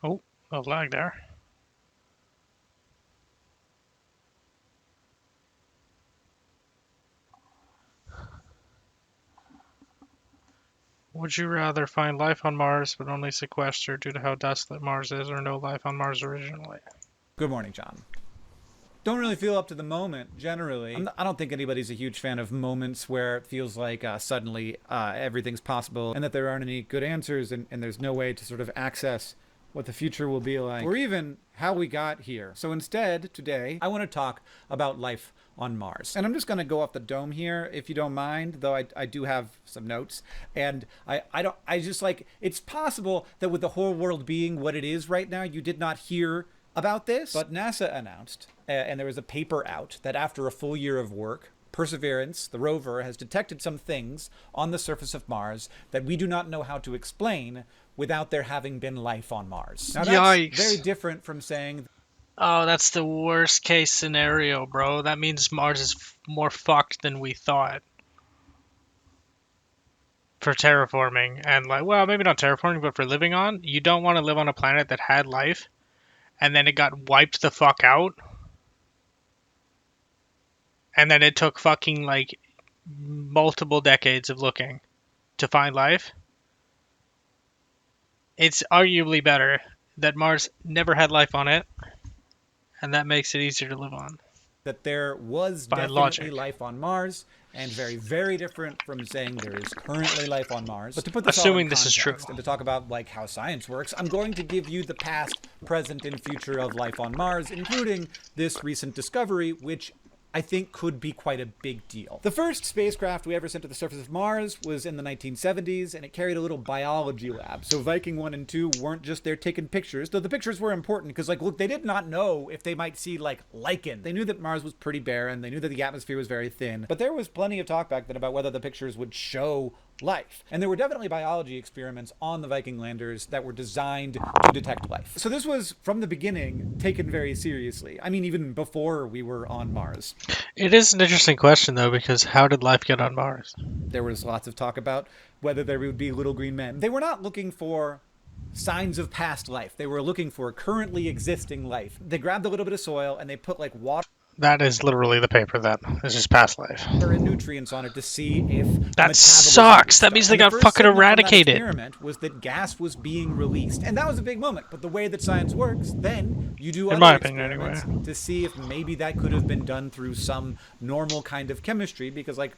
Oh, a lag there. Would you rather find life on Mars but only sequestered due to how desolate Mars is, or no life on Mars originally? Good morning, John. Don't really feel up to the moment generally. I don't think anybody's a huge fan of moments where it feels like suddenly everything's possible and that there aren't any good answers and there's no way to sort of access what the future will be like or even how we got here. So instead, today, I want to talk about life on Mars. And I'm just going to go off the dome here, if you don't mind, though I do have some notes. And I just like, it's possible that with the whole world being what it is right now, you did not hear about this, but NASA announced, and there was a paper out, that after a full year of work, Perseverance, the rover, has detected some things on the surface of Mars that we do not know how to explain without there having been life on Mars. Now, that's very Yikes. different from saying Oh, that's the worst case scenario, bro. That means Mars is more fucked than we thought for terraforming and like, well, maybe not terraforming, but for living on. You don't want to live on a planet that had life and then it got wiped the fuck out. And then it took fucking like multiple decades of looking to find life. It's arguably better that Mars never had life on it, and that makes it easier to live on that there was by definitely logic. life on Mars, and very, very different from saying there is currently life on Mars. But to put this all in Assuming this is true. context and to talk about like how science works, I'm going to give you the past, present, and future of life on Mars, including this recent discovery, which I think could be quite a big deal. The first spacecraft we ever sent to the surface of Mars was in the 1970s, and it carried a little biology lab. So Viking 1 and 2 weren't just there taking pictures, though the pictures were important because, like, look, they did not know if they might see, like, lichen. They knew that Mars was pretty barren. They knew that the atmosphere was very thin. But there was plenty of talk back then about whether the pictures would show life. And there were definitely biology experiments on the Viking landers that were designed to detect life. So this was, from the beginning, taken very seriously. I mean, even before we were on Mars. It is an interesting question, though, because how did life get on Mars? There was lots of talk about whether there would be little green men. They were not looking for signs of past life. They were looking for currently existing life. They grabbed a little bit of soil and they put like water That is literally the paper that is just past life. and nutrients on it to see if That metabolism sucks. That means they and the got first fucking signal from that eradicated. experiment was that gas was being released, and that was a big moment. But the way that science works, then you do In other my opinion, experiments anyway. to see if maybe that could have been done through some normal kind of chemistry, because like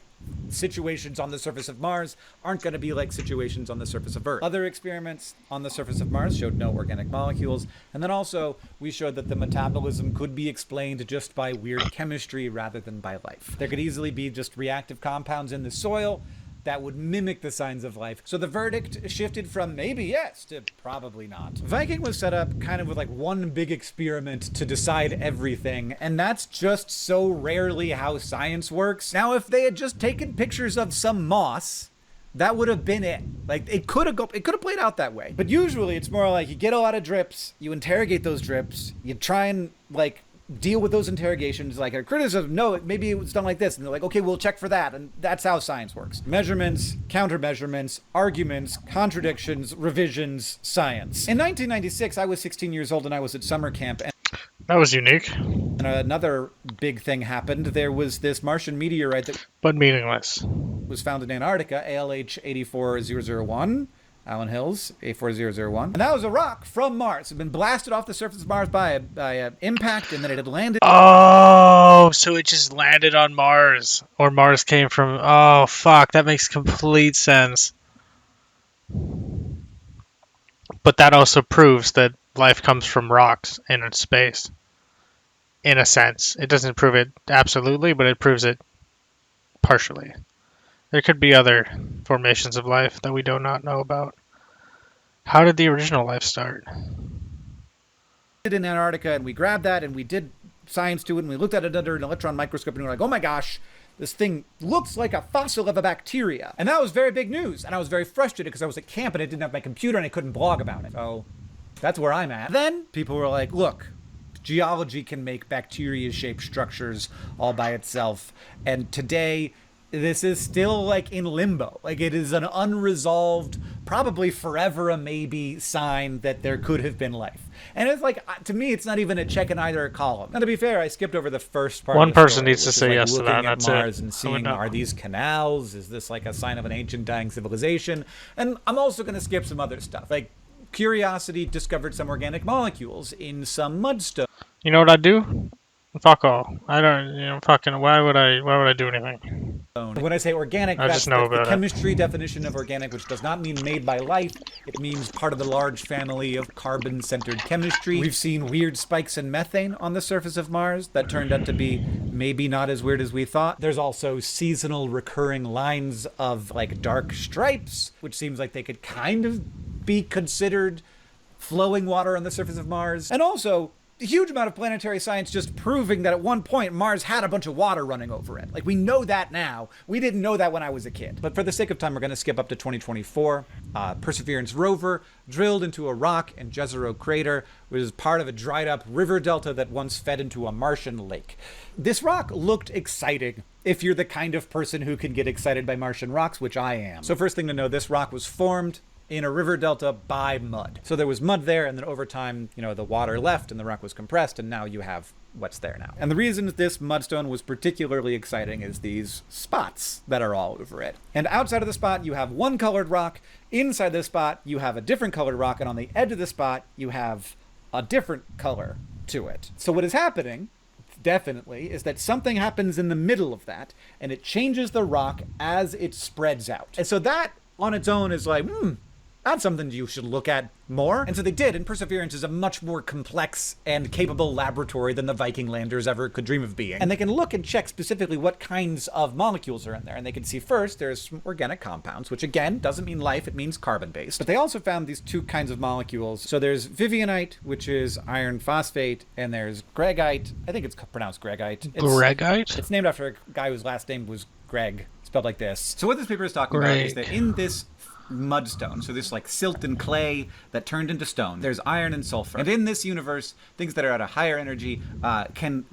situations on the surface of Mars aren't going to be like situations on the surface of Earth. Other experiments on the surface of Mars showed no organic molecules, and then also we showed that the metabolism could be explained just by weird chemistry rather than by life. There could easily be just reactive compounds in the soil that would mimic the signs of life. So the verdict shifted from maybe yes to probably not. Viking was set up kind of with like one big experiment to decide everything, and that's just so rarely how science works. Now, if they had just taken pictures of some moss, that would have been it. Like it could have played out that way. But usually it's more like you get a lot of drips, you interrogate those drips, you try and like deal with those interrogations, like a criticism, no, maybe it was done like this, and they're like, okay, we'll check for that, and that's how science works. Measurements, counter-measurements, arguments, contradictions, revisions, science. In 1996, I was 16 years old and I was at summer camp, That was unique, and another big thing happened. There was this Martian meteorite that but meaningless. was found in Antarctica, ALH 84001. Allen Hills, A4001. And that was a rock from Mars. It had been blasted off the surface of Mars by an impact, and then it had landed. Oh, so it just landed on Mars. Or Mars came from. Oh, fuck. That makes complete sense. But that also proves that life comes from rocks in space. In a sense. It doesn't prove it absolutely, but it proves it partially. There could be other formations of life that we do not know about. How did the original life start? In Antarctica, and we grabbed that and we did science to it, and we looked at it under an electron microscope, and we were like, oh my gosh, this thing looks like a fossil of a bacteria. And that was very big news, and I was very frustrated because I was at camp and I didn't have my computer and I couldn't blog about it. So that's where I'm at. Then people were like, look, geology can make bacteria-shaped structures all by itself, and today this is still like in limbo. Like it is an unresolved probably forever a maybe sign that there could have been life. And it's like, to me, it's not even a check in either column. Now, to be fair, I skipped over the first part One of the person story, needs to which is say like yes to that, looking and at that's Mars it. and I would seeing, know. are these canals? Is this like a sign of an ancient dying civilization? And I'm also going to skip some other stuff. Like, Curiosity discovered some organic molecules in some mudstone. You know what I'd do? Fuck all. I don't. Fucking. Why would I do anything? When I say organic, I just know that's the about it. chemistry definition of organic, which does not mean made by life. It means part of the large family of carbon-centered chemistry. We've seen weird spikes in methane on the surface of Mars that turned out to be maybe not as weird as we thought. There's also seasonal recurring lines of like dark stripes, which seems like they could kind of be considered flowing water on the surface of Mars. And also, a huge amount of planetary science just proving that at one point Mars had a bunch of water running over it. Like, we know that now. We didn't know that when I was a kid. But for the sake of time, we're going to skip up to 2024. Perseverance rover drilled into a rock in Jezero crater, which is part of a dried up river delta that once fed into a Martian lake. This rock looked exciting, if you're the kind of person who can get excited by Martian rocks, which I am. So first thing to know, this rock was formed in a river delta by mud. So there was mud there, and then over time, the water left and the rock was compressed, and now you have what's there now. And the reason this mudstone was particularly exciting is these spots that are all over it. And outside of the spot, you have one colored rock. Inside the spot, you have a different colored rock, and on the edge of the spot, you have a different color to it. So what is happening, definitely, is that something happens in the middle of that, and it changes the rock as it spreads out. And so that on its own is like, that's something you should look at more. And so they did, and Perseverance is a much more complex and capable laboratory than the Viking landers ever could dream of being. And they can look and check specifically what kinds of molecules are in there. And they can see first, there's some organic compounds, which again, doesn't mean life, it means carbon-based. But they also found these two kinds of molecules. So there's vivianite, which is iron phosphate, and there's gregite. I think it's pronounced gregite. Gregite? It's named after a guy whose last name was Greg, spelled like this. So what this paper is talking about is that in this mudstone, so this like silt and clay that turned into stone, there's iron and sulfur. And in this universe, things that are at a higher energy can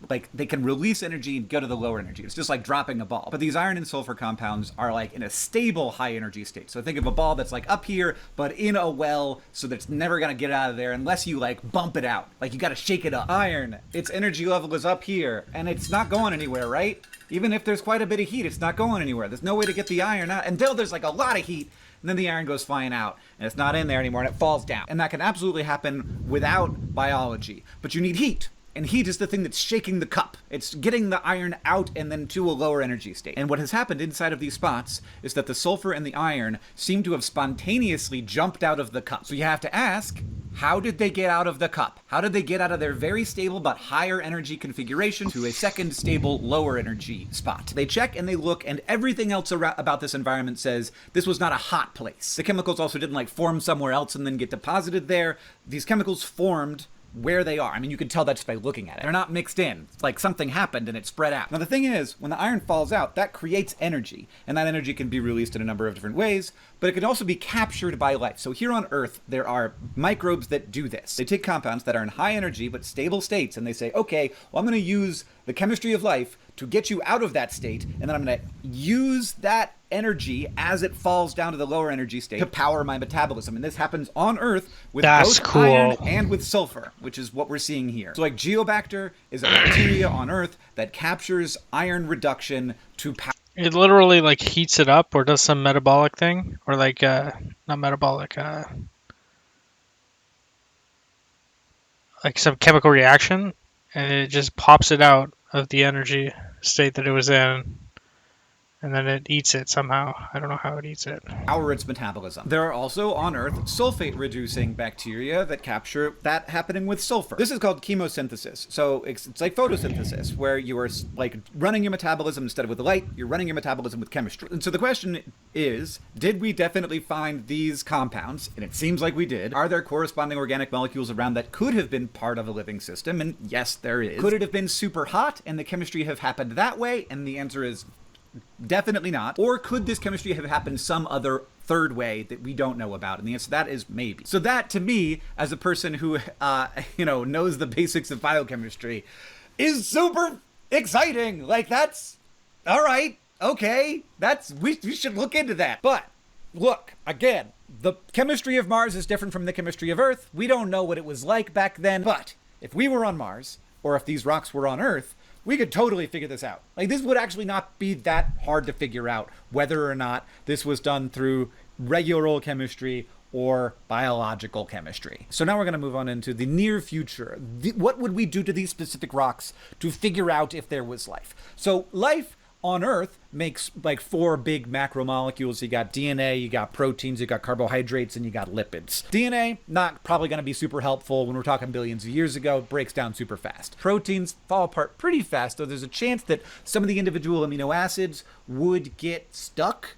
release energy and go to the lower energy. It's just like dropping a ball. But these iron and sulfur compounds are like in a stable high energy state. So think of a ball that's like up here, but in a well, so that it's never gonna get out of there unless you like bump it out. Like, you gotta shake it up. Iron, its energy level is up here, and it's not going anywhere, right? Even if there's quite a bit of heat, it's not going anywhere. There's no way to get the iron out until there's like a lot of heat. And then the iron goes flying out, and it's not in there anymore, and it falls down. And that can absolutely happen without biology. But you need heat. And heat is the thing that's shaking the cup. It's getting the iron out and then to a lower energy state. And what has happened inside of these spots is that the sulfur and the iron seem to have spontaneously jumped out of the cup. So you have to ask, how did they get out of the cup? How did they get out of their very stable but higher energy configuration to a second stable lower energy spot? They check and they look, and everything else about this environment says this was not a hot place. The chemicals also didn't like form somewhere else and then get deposited there. These chemicals formed where they are. I mean, you can tell that just by looking at it. They're not mixed in. It's like something happened and it spread out. Now, the thing is, when the iron falls out, that creates energy, and that energy can be released in a number of different ways, but it can also be captured by life. So here on Earth, there are microbes that do this. They take compounds that are in high energy but stable states, and they say, okay, well, I'm going to use the chemistry of life to get you out of that state, and then I'm going to use that energy as it falls down to the lower energy state to power my metabolism. And this happens on Earth with both iron and with sulfur, which is what we're seeing here. So like Geobacter is a bacteria on Earth that captures iron reduction to power. It literally like heats it up or does some metabolic thing, or like not metabolic, like some chemical reaction, and it just pops it out of the energy state that it was in, and then it eats it somehow. I don't know how it eats it. Power its metabolism. There are also on Earth sulfate-reducing bacteria that capture that happening with sulfur. This is called chemosynthesis. So it's like photosynthesis, where you are like running your metabolism instead of with light, you're running your metabolism with chemistry. And so the question is, did we definitely find these compounds? And it seems like we did. Are there corresponding organic molecules around that could have been part of a living system? And yes, there is. Could it have been super hot and the chemistry have happened that way? And the answer is definitely not. Or could this chemistry have happened some other third way that we don't know about? And the answer to that is maybe. So that, to me, as a person who, knows the basics of biochemistry, is super exciting. Like, that's all right. Okay, we should look into that. But look, again, the chemistry of Mars is different from the chemistry of Earth. We don't know what it was like back then. But if we were on Mars, or if these rocks were on Earth, we could totally figure this out. Like, this would actually not be that hard to figure out whether or not this was done through regular old chemistry or biological chemistry. So now we're going to move on into the near future. What would we do to these specific rocks to figure out if there was life? So life on Earth makes like 4 big macromolecules. You got DNA, you got proteins, you got carbohydrates, and you got lipids. DNA, not probably going to be super helpful when we're talking billions of years ago. It breaks down super fast. Proteins fall apart pretty fast, though there's a chance that some of the individual amino acids would get stuck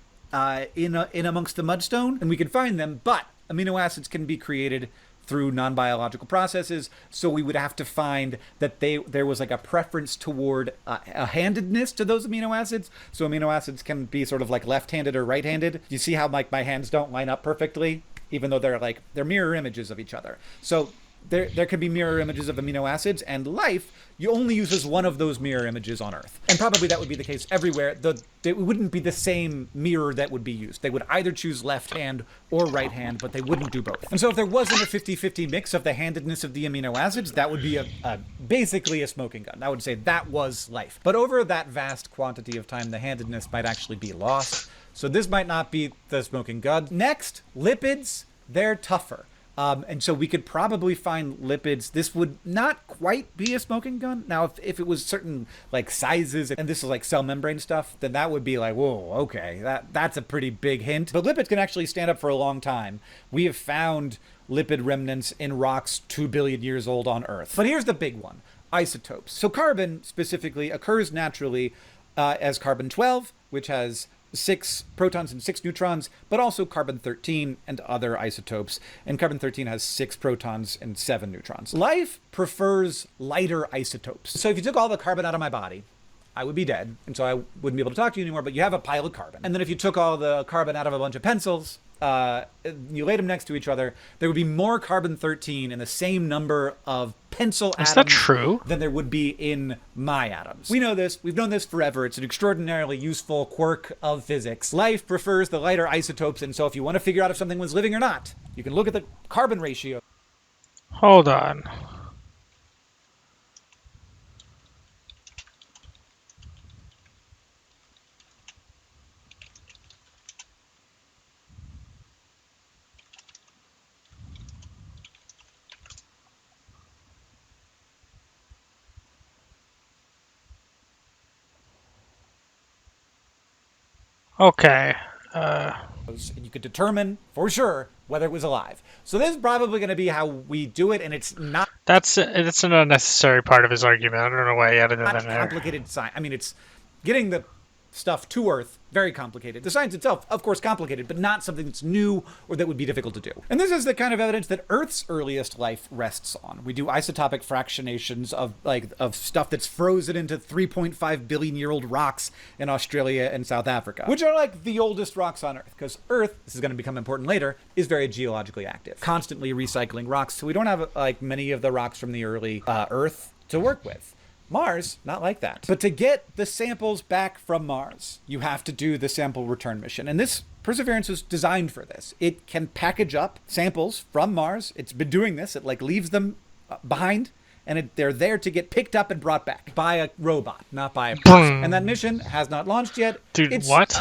in amongst the mudstone, and we can find them, but amino acids can be created through non-biological processes, so we would have to find that there was like a preference toward a handedness to those amino acids. So amino acids can be sort of like left-handed or right-handed. You see how like my hands don't line up perfectly, even though they're mirror images of each other. So there could be mirror images of amino acids, and life, you only uses one of those mirror images on Earth. And probably that would be the case everywhere. It wouldn't be the same mirror that would be used. They would either choose left hand or right hand, but they wouldn't do both. And so if there wasn't a 50-50 mix of the handedness of the amino acids, that would be basically a smoking gun. I would say that was life. But over that vast quantity of time, the handedness might actually be lost. So this might not be the smoking gun. Next, lipids, they're tougher. And so we could probably find lipids. This would not quite be a smoking gun. Now, if it was certain like sizes, and this is like cell membrane stuff, then that would be like, whoa, okay, that's a pretty big hint. But lipids can actually stand up for a long time. We have found lipid remnants in rocks 2 billion years old on Earth. But here's the big one, isotopes. So carbon specifically occurs naturally as carbon-12, which has 6 protons and 6 neutrons, but also carbon-13 and other isotopes. And carbon-13 has 6 protons and 7 neutrons. Life prefers lighter isotopes. So if you took all the carbon out of my body, I would be dead, and so I wouldn't be able to talk to you anymore, but you have a pile of carbon. And then if you took all the carbon out of a bunch of pencils, you laid them next to each other, there would be more carbon-13 in the same number of pencil atoms. Is that true? Than there would be in my atoms. We know this. We've known this forever. It's an extraordinarily useful quirk of physics. Life prefers the lighter isotopes, and so if you want to figure out if something was living or not, you can look at the carbon ratio. Hold on. Okay. And you could determine for sure whether it was alive. So this is probably going to be how we do it, and it's not. It's an unnecessary part of his argument. I don't know why he added it in there. Complicated science. I mean, it's getting the stuff to Earth, very complicated. The science itself, of course, complicated, but not something that's new or that would be difficult to do. And this is the kind of evidence that Earth's earliest life rests on. We do isotopic fractionations of stuff that's frozen into 3.5 billion year old rocks in Australia and South Africa, which are like the oldest rocks on Earth, because Earth, this is going to become important later, is very geologically active, constantly recycling rocks. So we don't have like many of the rocks from the early Earth to work with. Mars, not like that. But to get the samples back from Mars, you have to do the sample return mission. And this Perseverance was designed for this. It can package up samples from Mars. It's been doing this. It like leaves them behind, and they're there to get picked up and brought back by a robot, not by a person. And that mission has not launched yet. Dude, it's, what?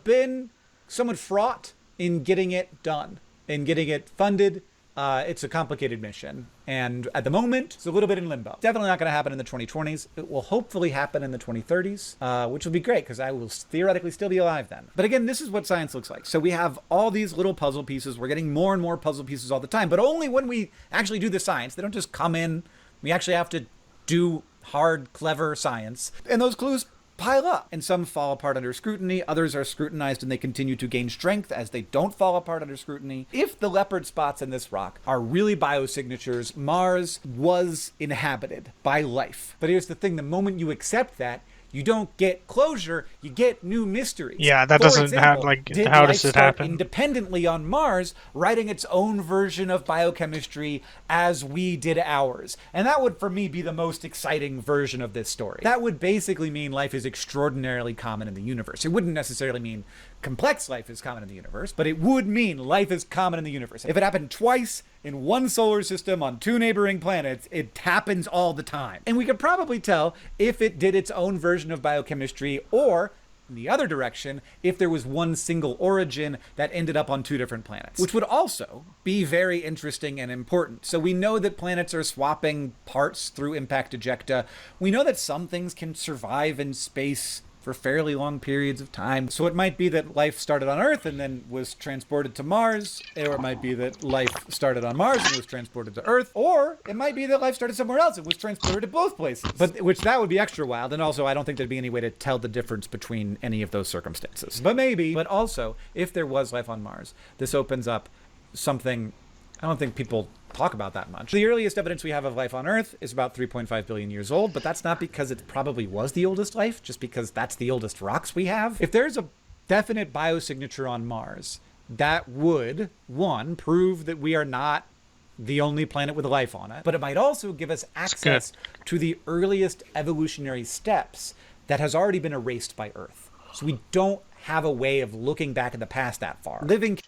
Been somewhat fraught in getting it done, in getting it funded. It's a complicated mission, and at the moment, it's a little bit in limbo. Definitely not going to happen in the 2020s. It will hopefully happen in the 2030s, which will be great, because I will theoretically still be alive then. But again, this is what science looks like. So we have all these little puzzle pieces. We're getting more and more puzzle pieces all the time, but only when we actually do the science. They don't just come in. We actually have to do hard, clever science. And those clues pile up, and some fall apart under scrutiny. Others are scrutinized and they continue to gain strength as they don't fall apart under scrutiny. If the leopard spots in this rock are really biosignatures, Mars was inhabited by life. But here's the thing, the moment you accept that, You don't get closure, you get new mysteries. Yeah, that For doesn't have, example, like, did how life does it start happen? independently on Mars, writing its own version of biochemistry as we did ours? And that would, for me, be the most exciting version of this story. That would basically mean life is extraordinarily common in the universe. It wouldn't necessarily mean complex life is common in the universe, but it would mean life is common in the universe. If it happened twice in one solar system on 2 neighboring planets, it happens all the time. And we could probably tell if it did its own version of biochemistry, or in the other direction, if there was one single origin that ended up on 2 different planets, which would also be very interesting and important. So we know that planets are swapping parts through impact ejecta. We know that some things can survive in space for fairly long periods of time. So it might be that life started on Earth and then was transported to Mars, or it might be that life started on Mars and was transported to Earth, or it might be that life started somewhere else and was transported to both places. But which that would be extra wild, and also I don't think there'd be any way to tell the difference between any of those circumstances. But maybe. But also, if there was life on Mars, this opens up something I don't think people talk about that much. The earliest evidence we have of life on Earth is about 3.5 billion years old, but that's not because it probably was the oldest life, just because that's the oldest rocks we have. If there's a definite biosignature on Mars, that would, one, prove that we are not the only planet with life on it, but it might also give us access to the earliest evolutionary steps that has already been erased by Earth. So we don't have a way of looking back in the past that far.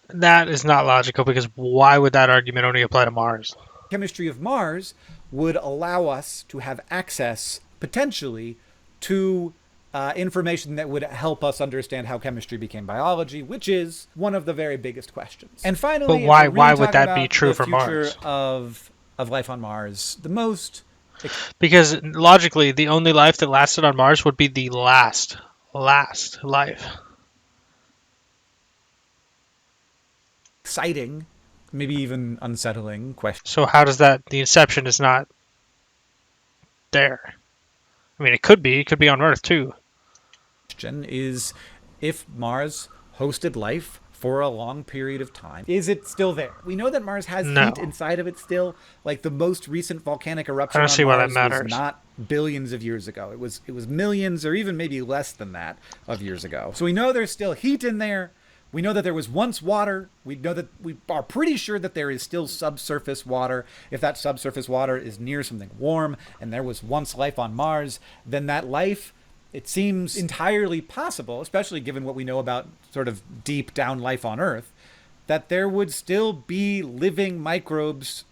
That is not logical, because why would that argument only apply to Mars? Chemistry of Mars would allow us to have access, potentially, to information that would help us understand how chemistry became biology, which is one of the very biggest questions. And finally, but why would that be true for Mars? Of life on Mars, the most... Because logically, the only life that lasted on Mars would be the last life. Exciting, maybe even unsettling question. So how does that, the inception is not there? I mean, it could be on Earth too. Is if Mars hosted life for a long period of time, is it still there? We know that Mars has heat inside of it still. Like the most recent volcanic eruption I don't see why that Mars matters. was not billions of years ago. It was millions, or even maybe less than that, of years ago. So we know there's still heat in there. We know that there was once water. We know that we are pretty sure that there is still subsurface water. If that subsurface water is near something warm and there was once life on Mars, then that life, it seems entirely possible, especially given what we know about sort of deep down life on Earth, that there would still be living microbes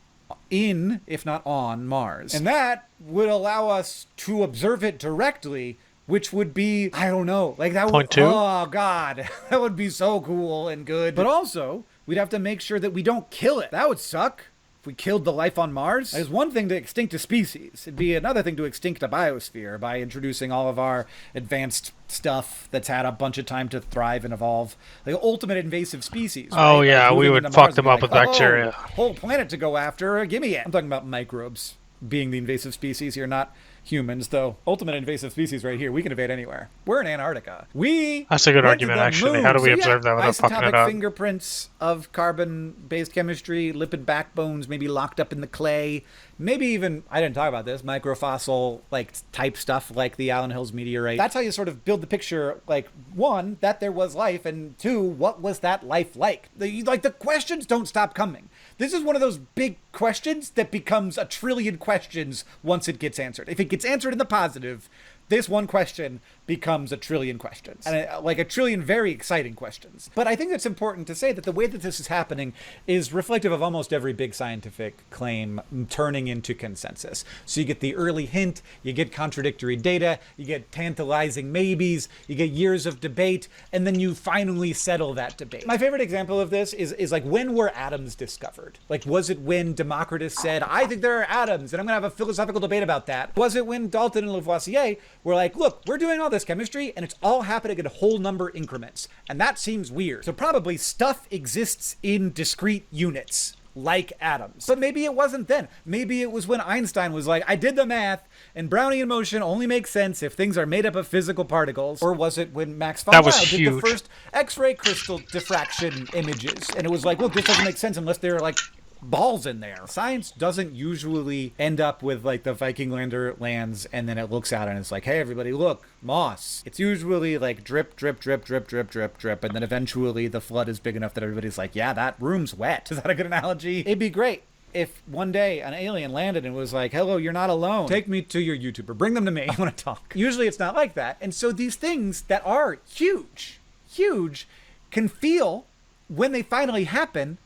in, if not on, Mars. And that would allow us to observe it directly, which would be, I don't know, like that would, oh God, that would be so cool and good. But also, we'd have to make sure that we don't kill it. That would suck if we killed the life on Mars. It's one thing to extinct a species. It'd be another thing to extinct a biosphere by introducing all of our advanced stuff that's had a bunch of time to thrive and evolve. Like ultimate invasive species. Right? Oh yeah, we would fuck them up with bacteria. Whole planet to go after, give me it. I'm talking about microbes being the invasive species here, not humans, though. Ultimate invasive species right here. We can invade anywhere. We're in Antarctica. That's a good argument, actually. How do we observe that without fucking it up? Isotopic fingerprints of carbon-based chemistry, lipid backbones, maybe locked up in the clay. Maybe even, I didn't talk about this, microfossil like type stuff like the Allen Hills meteorite. That's how you sort of build the picture, like, one, that there was life, and two, what was that life like? The questions don't stop coming. This is one of those big questions that becomes a trillion questions once it gets answered. If it gets answered in the positive, this one question becomes a trillion questions. And like a trillion very exciting questions. But I think it's important to say that the way that this is happening is reflective of almost every big scientific claim turning into consensus. So you get the early hint, you get contradictory data, you get tantalizing maybes, you get years of debate, and then you finally settle that debate. My favorite example of this is like, when were atoms discovered? Like, was it when Democritus said, I think there are atoms, and I'm gonna have a philosophical debate about that? Was it when Dalton and Lavoisier were like, look, we're doing all this chemistry and it's all happening in whole number increments, and that seems weird. So probably stuff exists in discrete units like atoms. But maybe it wasn't then. Maybe it was when Einstein was like, I did the math and Brownian motion only makes sense if things are made up of physical particles. Or was it when Max von Laue did the first X-ray crystal diffraction images, and it was like, look, this doesn't make sense unless they're like balls in there. Science doesn't usually end up with like the Viking lander lands and then it looks out and it's like, hey, everybody, look, moss. It's usually like drip, drip, drip, drip, drip, drip, drip. And then eventually the flood is big enough that everybody's like, yeah, that room's wet. Is that a good analogy? It'd be great if one day an alien landed and was like, hello, you're not alone. Take me to your YouTuber. Bring them to me. I want to talk. Usually it's not like that. And so these things that are huge, huge, can feel, when they finally happen,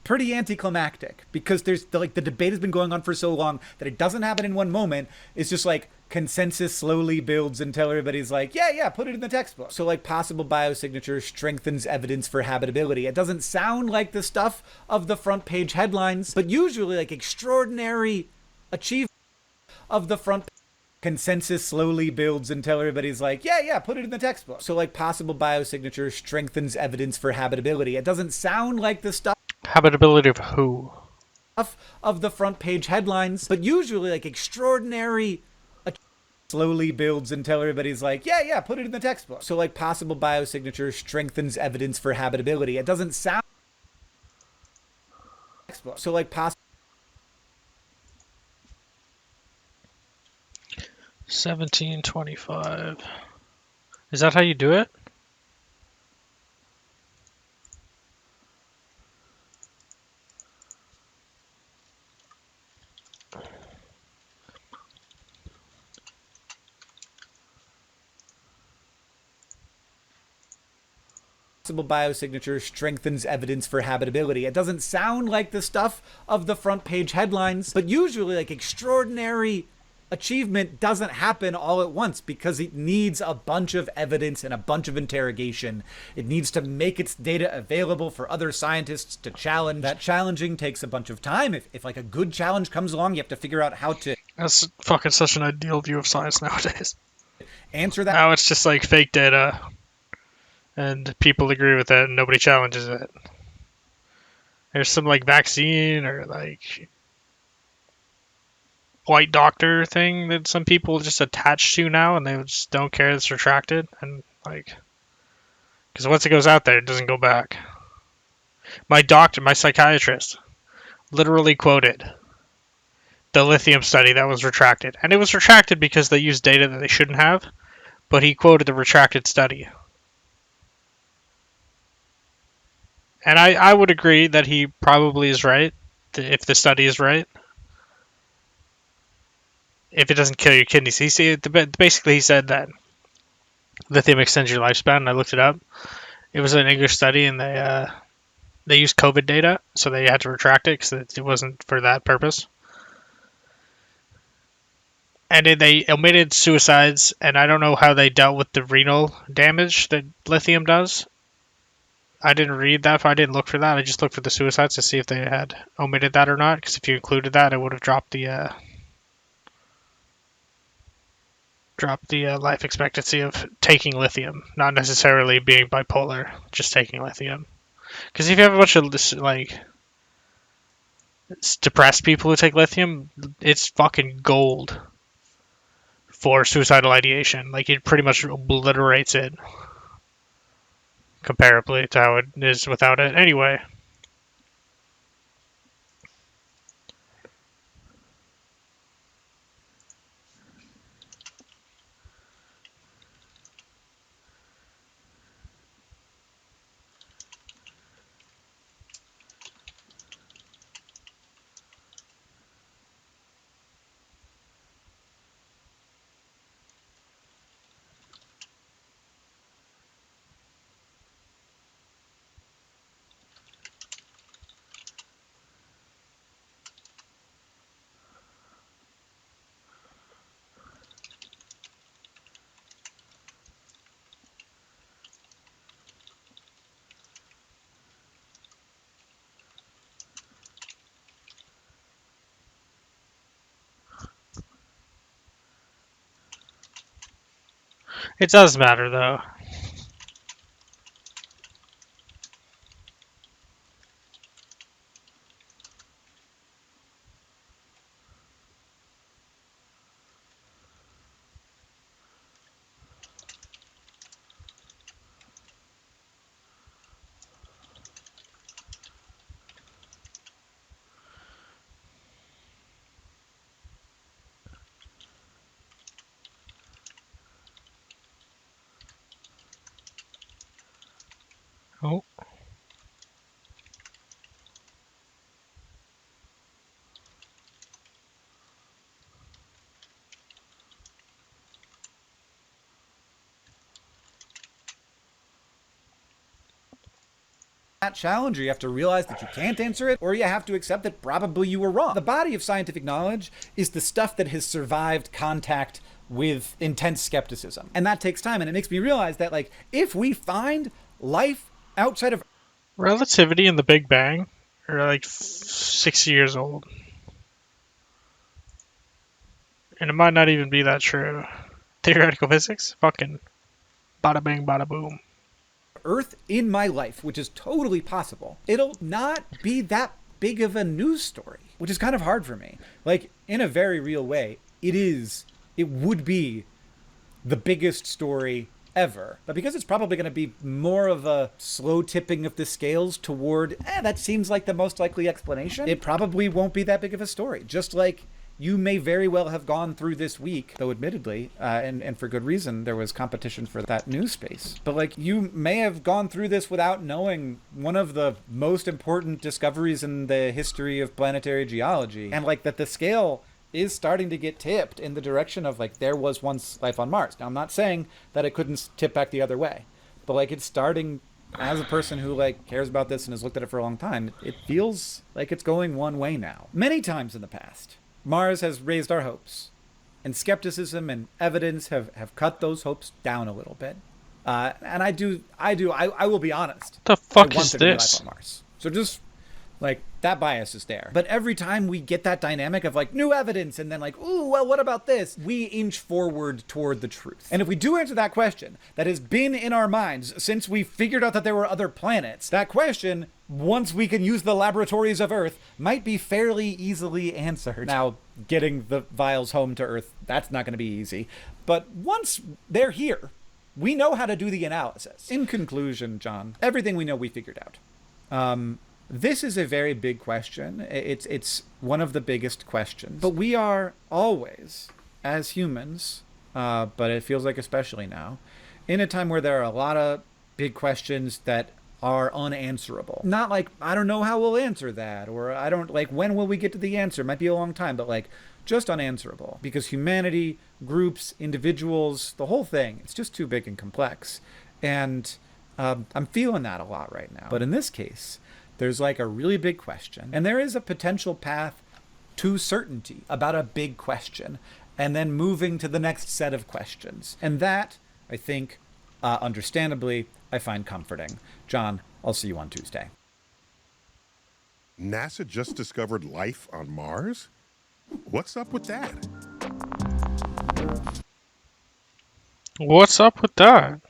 pretty anticlimactic because there's like the debate has been going on for so long that it doesn't happen in one moment. It's just like consensus slowly builds until everybody's like, yeah, put it in the textbook. So like possible biosignature strengthens evidence for habitability. It doesn't sound like the stuff of the front page headlines, but usually like extraordinary achievement of the front consensus slowly builds until everybody's like, yeah, put it in the textbook. So like possible biosignature strengthens evidence for habitability. It doesn't sound like the stuff Habitability of who? of the front page headlines, but usually like extraordinary slowly builds until everybody's like, yeah, put it in the textbook. So like possible biosignature strengthens evidence for habitability. It doesn't sound textbook. So like possible 1725. Is that how you do it? biosignature strengthens evidence for habitability. It doesn't sound like the stuff of the front page headlines, but usually like extraordinary achievement doesn't happen all at once because it needs a bunch of evidence and a bunch of interrogation. It needs to make its data available for other scientists to challenge. That challenging takes a bunch of time. If like a good challenge comes along, you have to figure out how to That's fucking such an ideal view of science nowadays. answer that. Now it's just like fake data, and people agree with it, and nobody challenges it. There's some like vaccine or like white doctor thing that some people just attach to now, and they just don't care it's retracted, and like, because once it goes out there, it doesn't go back. My doctor, my psychiatrist, literally quoted the lithium study that was retracted, and it was retracted because they used data that they shouldn't have. But he quoted the retracted study, and I would agree that he probably is right if the study is right. If it doesn't kill your kidneys, basically he said that lithium extends your lifespan. And I looked it up. It was an English study, and they used COVID data, so they had to retract it because it wasn't for that purpose. And they omitted suicides, and I don't know how they dealt with the renal damage that lithium does. I didn't read that. I didn't look for that. I just looked for the suicides to see if they had omitted that or not. Because if you included that, it would have dropped the life expectancy of taking lithium, not necessarily being bipolar, just taking lithium. Because if you have a bunch of like depressed people who take lithium, it's fucking gold for suicidal ideation. Like it pretty much obliterates it comparably to how it is without it. Anyway, it does matter though. Oh, that challenge, or you have to realize that you can't answer it, or you have to accept that probably you were wrong. The body of scientific knowledge is the stuff that has survived contact with intense skepticism. And that takes time. And it makes me realize that, like, if we find life outside of relativity and the Big Bang are like 60 years old. And it might not even be that true. Theoretical physics? Fucking bada bang, bada boom. Earth in my life, which is totally possible, it'll not be that big of a news story, which is kind of hard for me. Like, in a very real way, it would be the biggest story ever. But because it's probably going to be more of a slow tipping of the scales toward, that seems like the most likely explanation, it probably won't be that big of a story. Just like you may very well have gone through this week, though admittedly, and for good reason, there was competition for that news space. But like, you may have gone through this without knowing one of the most important discoveries in the history of planetary geology. And like that the scale is starting to get tipped in the direction of like there was once life on Mars. Now I'm not saying that it couldn't tip back the other way, but like it's starting. As a person who like cares about this and has looked at it for a long time, it feels like it's going one way now. Many times in the past, Mars has raised our hopes, and skepticism and evidence have cut those hopes down a little bit. And I will be honest. What the I fuck want is there to be life this? on Mars. So just like that bias is there. But every time we get that dynamic of like new evidence and then like, ooh, well, what about this? We inch forward toward the truth. And if we do answer that question that has been in our minds since we figured out that there were other planets, that question, once we can use the laboratories of Earth, might be fairly easily answered. Now, getting the vials home to Earth, that's not going to be easy. But once they're here, we know how to do the analysis. In conclusion, John, everything we know we figured out. This is a very big question. It's one of the biggest questions. But we are always, as humans, but it feels like especially now, in a time where there are a lot of big questions that are unanswerable. Not like, I don't know how we'll answer that, or I don't, like, when will we get to the answer? It might be a long time, but like, just unanswerable. Because humanity, groups, individuals, the whole thing, it's just too big and complex. And I'm feeling that a lot right now. But in this case, there's like a really big question, and there is a potential path to certainty about a big question, and then moving to the next set of questions. And that, I think, understandably, I find comforting. John, I'll see you on Tuesday. NASA just discovered life on Mars? What's up with that? What's up with that?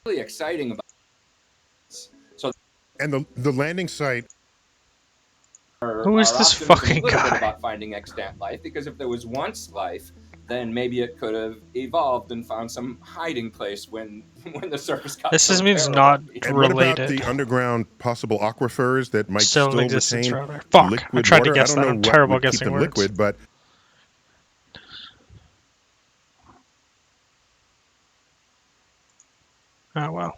Really exciting about this. So And the landing site. Who is our this optimism fucking a little bit guy? about finding extant life, because if there was once life, then maybe it could have evolved and found some hiding place when the surface got This so is means terrible. not And what about related. the underground possible aquifers that might Still in still existence, retain rather. Fuck! I liquid tried to water? I guess don't that. know I'm what terrible would keep guessing them words. liquid, but Oh well.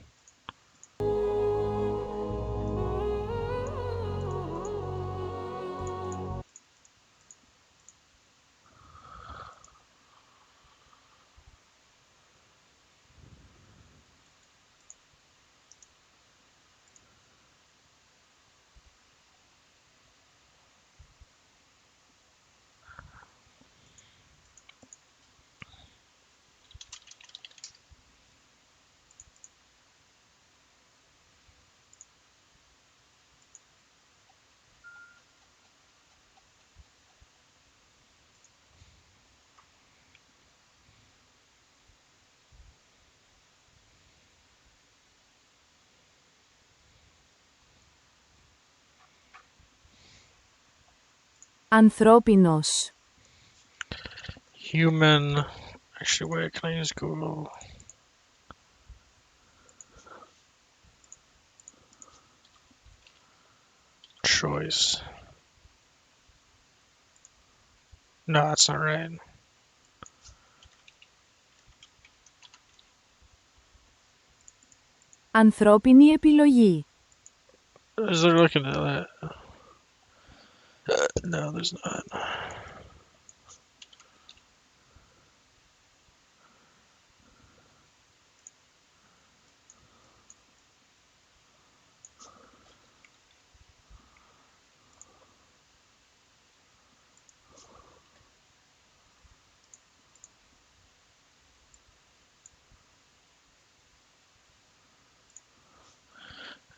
Ανθρώπινος. Human. Actually, wait, can I use Google? Choice. No, that's not right. Ανθρώπινη επιλογή. Is there looking at that? No, there's not.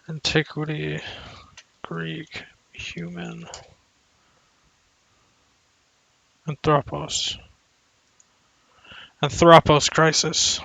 Antiquity, Greek, human, Anthropos. Anthropos crisis.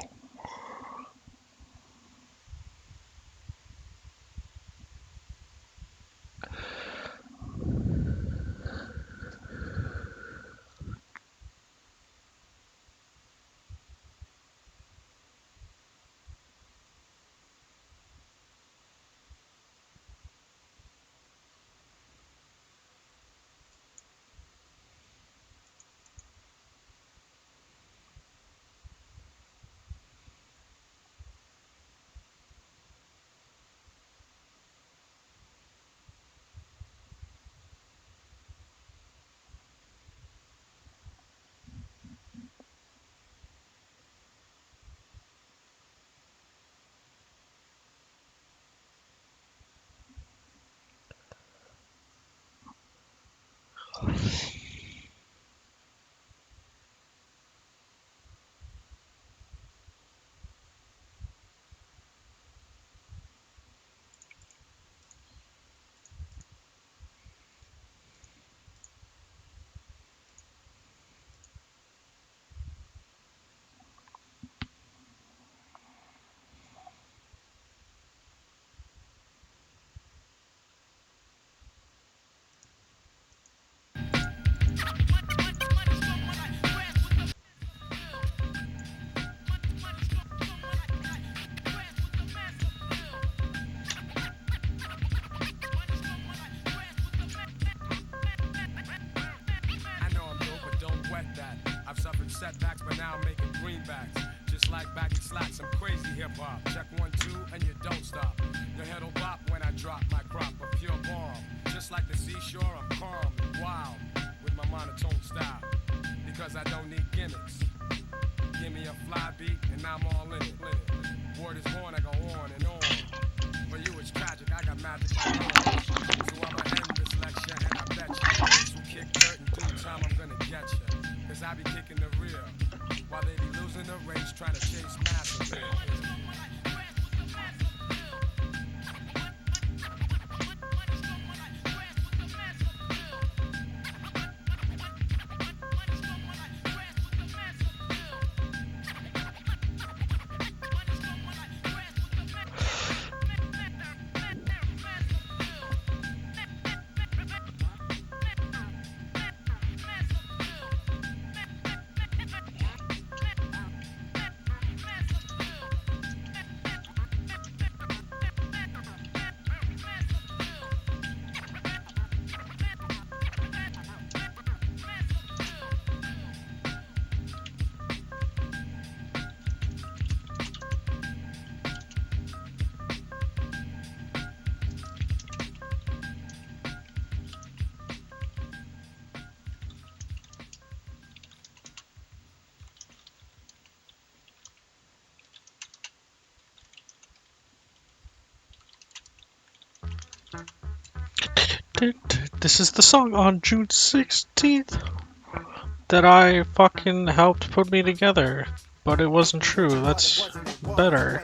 I know I'm new, but don't wet that. I've suffered setbacks, but now I'm making greenbacks. Just like baggy slacks, I'm crazy hip hop. Check 1, 2, and you don't stop. Your head'll bop when I drop my crop of pure bomb. Just like the seashore, I'm calm and wild with my monotone style. Because I don't need gimmicks. Give me a fly beat, and I'm all in it. Word is born, I go on and on. For you, it's tragic, I got magic like orange. So I'ma end this lecture, and I bet you those who kick dirt in due time, I'm gonna get you. Cause I be kicking the rear, while they be losing the race, trying to chase massive. This is the song on June 16th that I fucking helped put me together. But it wasn't true. That's better.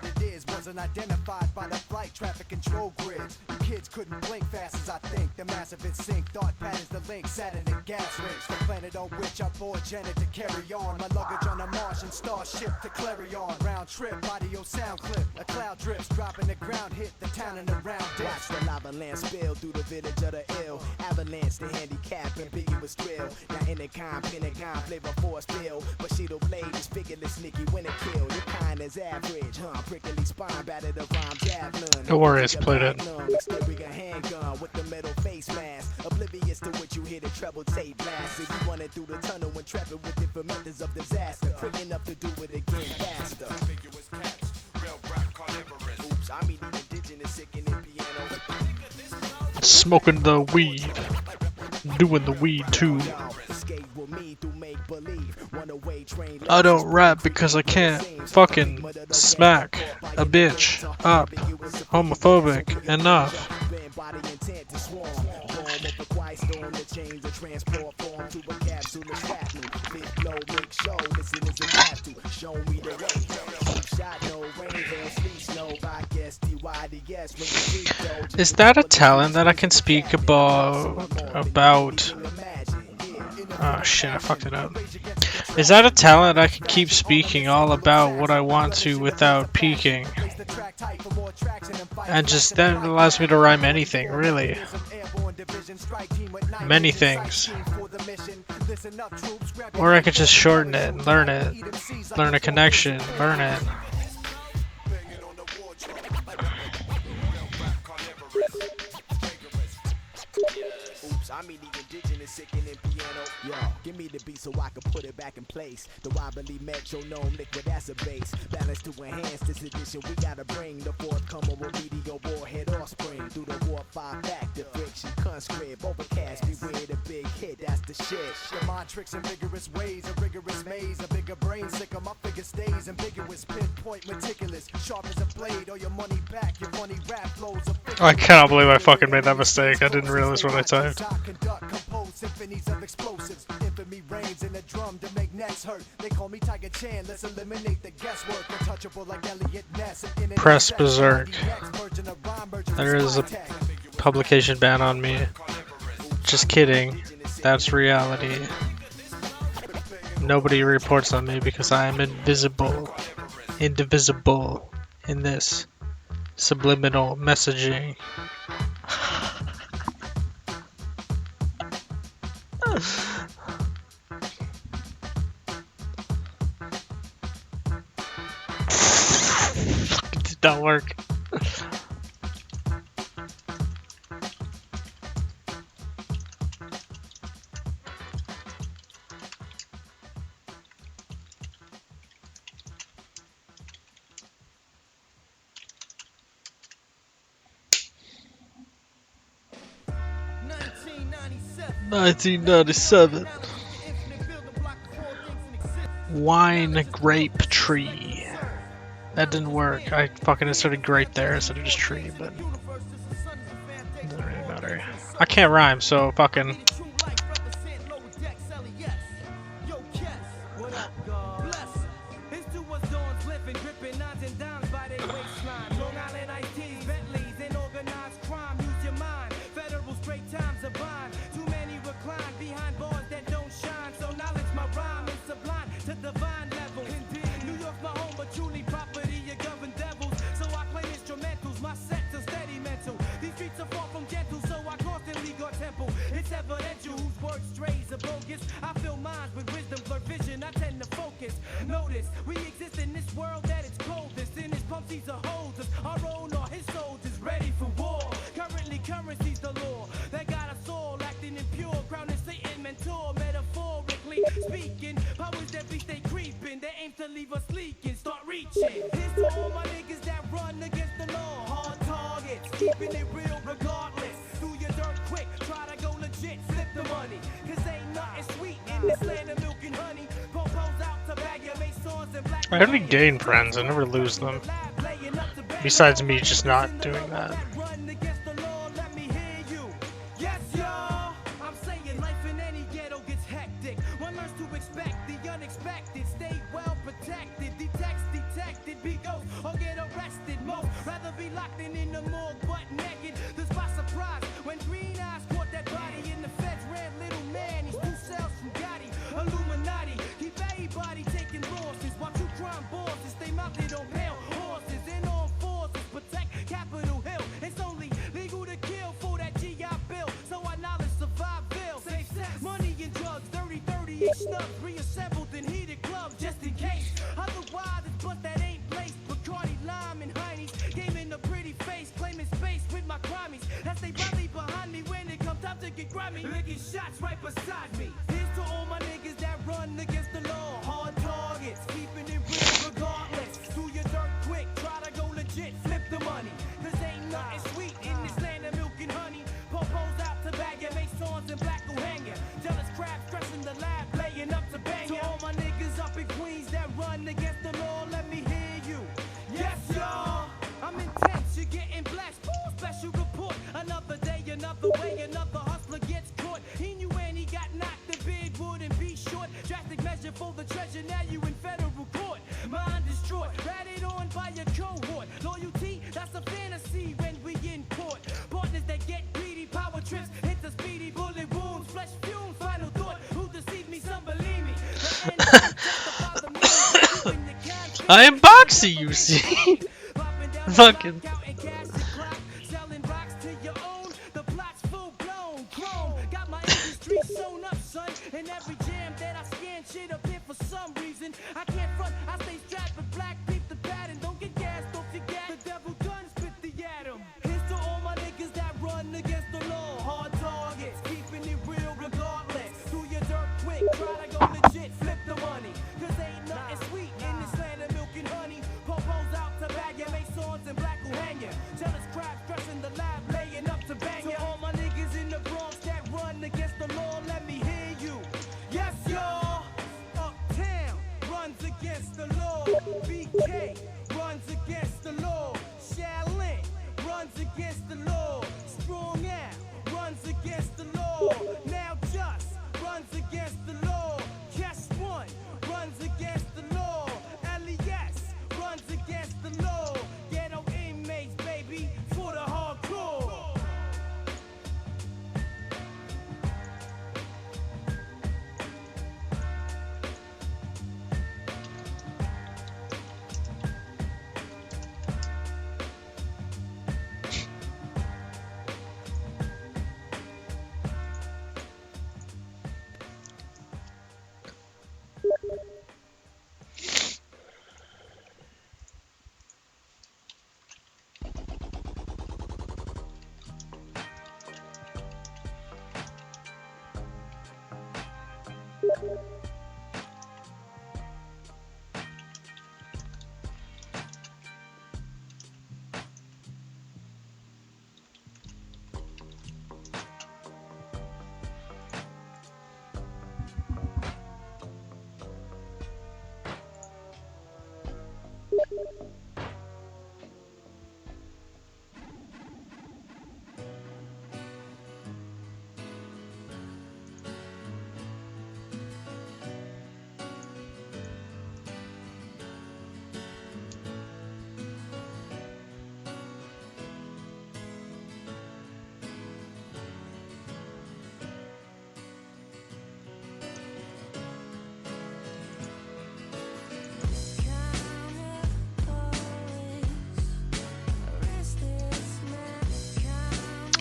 unidentified by the flight traffic control grid. You kids couldn't blink fast as I think. The massive in sync, thought patterns, the link, Saturn and gas rings. The planet on which I bore Janet to carry on. My luggage on a Martian starship to Clarion. Round trip, audio sound clip. A cloud drips, dropping the ground, hit the town and around dips. Watch the lava land spill through the village of the ill. Avalanche, the handicap, ambiguous thrill. Now in the Pentagon, flavor force bill. But Bushido blade is figureless, sneaky when it kill. Your kind is average, prickly spine, battered the rhyme javelin. Don't worry, it's played it. Exterior handgun with the metal face mask. Oblivious to what you hear the treble tape blast. If you running through the tunnel and trapping with different methods of disaster. Quick enough to do it again faster. Oops, I mean the indigenous sickening piano. Smoking the weed. Doing the weed too. I don't rap because I can't fucking smack a bitch up. Homophobic enough. Is that a talent that I can speak about? Oh shit, I fucked it up. Is that a talent I can keep speaking all about what I want to without peaking? And just that allows me to rhyme anything, really. Many things. Or I could just shorten it and learn it. Learn a connection, learn it. I mean the indigenous sickening piano. Yo, give me the beat so I can put it back in place. The wobbly metronome liquid as a bass. Balance to enhance this edition. We gotta bring the forthcomer with meteor warhead offspring. Through the war 5 factor friction. Conscript, overcast, beware the big hit. That's the shit. The mind tricks in vigorous ways. A rigorous maze. A bigger brain sicker. My figure stays ambiguous. Pinpoint meticulous. Sharp as a blade. All your money back. Your money rap flows. I cannot believe I fucking made that mistake. I didn't realize what I typed. Conduct, compose symphonies of explosives. Infamy reigns in the drum to make necks hurt. They call me Tiger Chan. Let's eliminate the guesswork. Untouchable like Elliot Ness. Press berserk. There is a publication ban on me. Just kidding. That's reality. Nobody reports on me because I am invisible. Indivisible in this subliminal messaging. It did not work. $1997. Wine grape tree. That didn't work. I fucking inserted grape there instead of just tree, but it doesn't really matter. I can't rhyme, so fucking. I only gain friends, I never lose them. Besides me just not doing that. or get arrested. Most rather be locked in the morgue butt naked. This by surprise when Green Eyes caught that body in the feds ran little man. He's 2 cells from Gotti, Illuminati. Keep everybody taking losses while 2 crime bosses stay mounted on pale horses and on forces protect Capitol Hill. It's only legal to kill for that GI Bill. So our knowledge survival. Safe sex, money and drugs, 30-30 each snub, reassembled in heated clubs just in case. Otherwise, it's bust that ain't laced. Bacardi, lime, and Heinies. Gaming a pretty face, claiming space with my crimies. That's they body behind me when it comes time to get grimy. Licking shots right beside me. Here's to all my niggas that run against the law. Hard targets, keeping it real regardless. Do your dirt quick, try to go legit, flip the money. Cause ain't nothing sweet in this land of milk and honey. Popos out to bag ya, make songs and black will hang ya. Jealous crabs stressing the lab, laying up to bang ya. To all my niggas up in Queens that run against the law, let me hear you. Yes, y'all. I'm intense, you're getting blessed. Ooh, special report. Another day, another way, another hustler gets caught. He knew when he got knocked, the bid wouldn't be short. Drastic measure for the treasure, now you in federal court. Mind destroyed, ratted on by your cohort. Loyalty, that's a fantasy when we in court. Partners that get greedy, power trips, hit the speedy, bullet wounds, flesh fumes. Final thought, who deceived me, some believe me. The end justify the means, keeping the cash. I am Boxy, you see. Fucking. Selling rocks to your own, the plot's full blown. Chrome, got my industry sewn up, son. And every jam that I scan shit up here for some reason. I can't front, I stay strapped with black, peep the pattern. Don't get gassed off your gas. The devil done spit the atom. Here's to all my niggas that run against the law. Hard targets, keeping it real regardless. Do your dirt quick, try to go legit, flip the money. Cause ain't nothing sweet in this land of milk and honey. Popos out to bag ya, make swords and black will hang ya. Jealous crabs stressing the lab, laying up to bang ya. To all my niggas in the Bronx that run against the law, let me hear you. Yes, y'all. Uptown runs against the law. BK runs against the law. Shaolin runs against the law. Strong out runs against the law. Now just runs against the law. Cash One runs against the law. LES runs against the law. Ghetto inmates, baby, for the hardcore.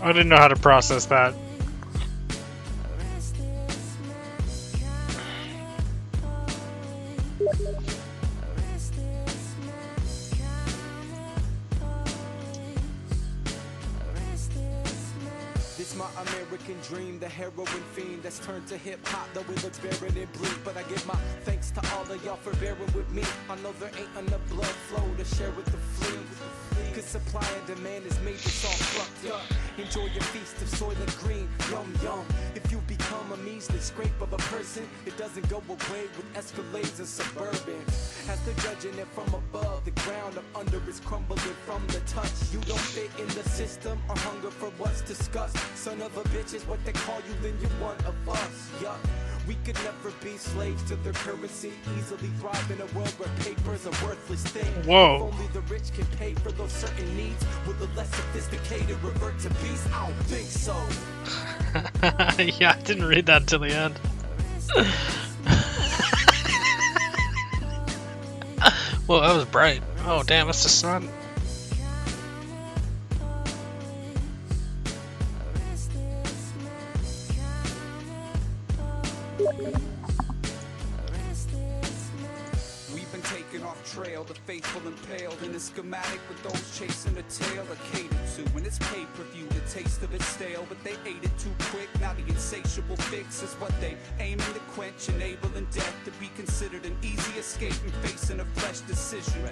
I didn't know how to process that. This my American dream, the heroin fiend that's turned to hip-hop, though it looks barren and bleak. But I give my thanks to all of y'all for bearing with me. I know there ain't enough blood flow to share with the fleet. Cause supply and demand has made this all fucked up. Enjoy your feast of soil and green, yum yum. If you become a measly scrape of a person, it doesn't go away with Escalades and Suburbans. As they're judging it from above, the ground up under is crumbling from the touch. You don't fit in the system or hunger for what's discussed. Son of a bitch is what they call you, then you're one of us, yup. We could never be slaves to their currency. Easily thrive in a world where paper's a worthless thing. Whoa. If only the rich can pay for those certain needs, will the less sophisticated revert to peace? I don't think so. Yeah, I didn't read that until the end. Well, that was bright. Oh, damn, it's the sun. We've been taken off trail, the faithful impaled in a schematic with those chasing the tail are catered to. When it's pay-per-view, the taste of it's stale, but they ate it too quick. Now the insatiable fix is what they aiming to quench, enabling death to be considered an easy escape from facing a fresh decision.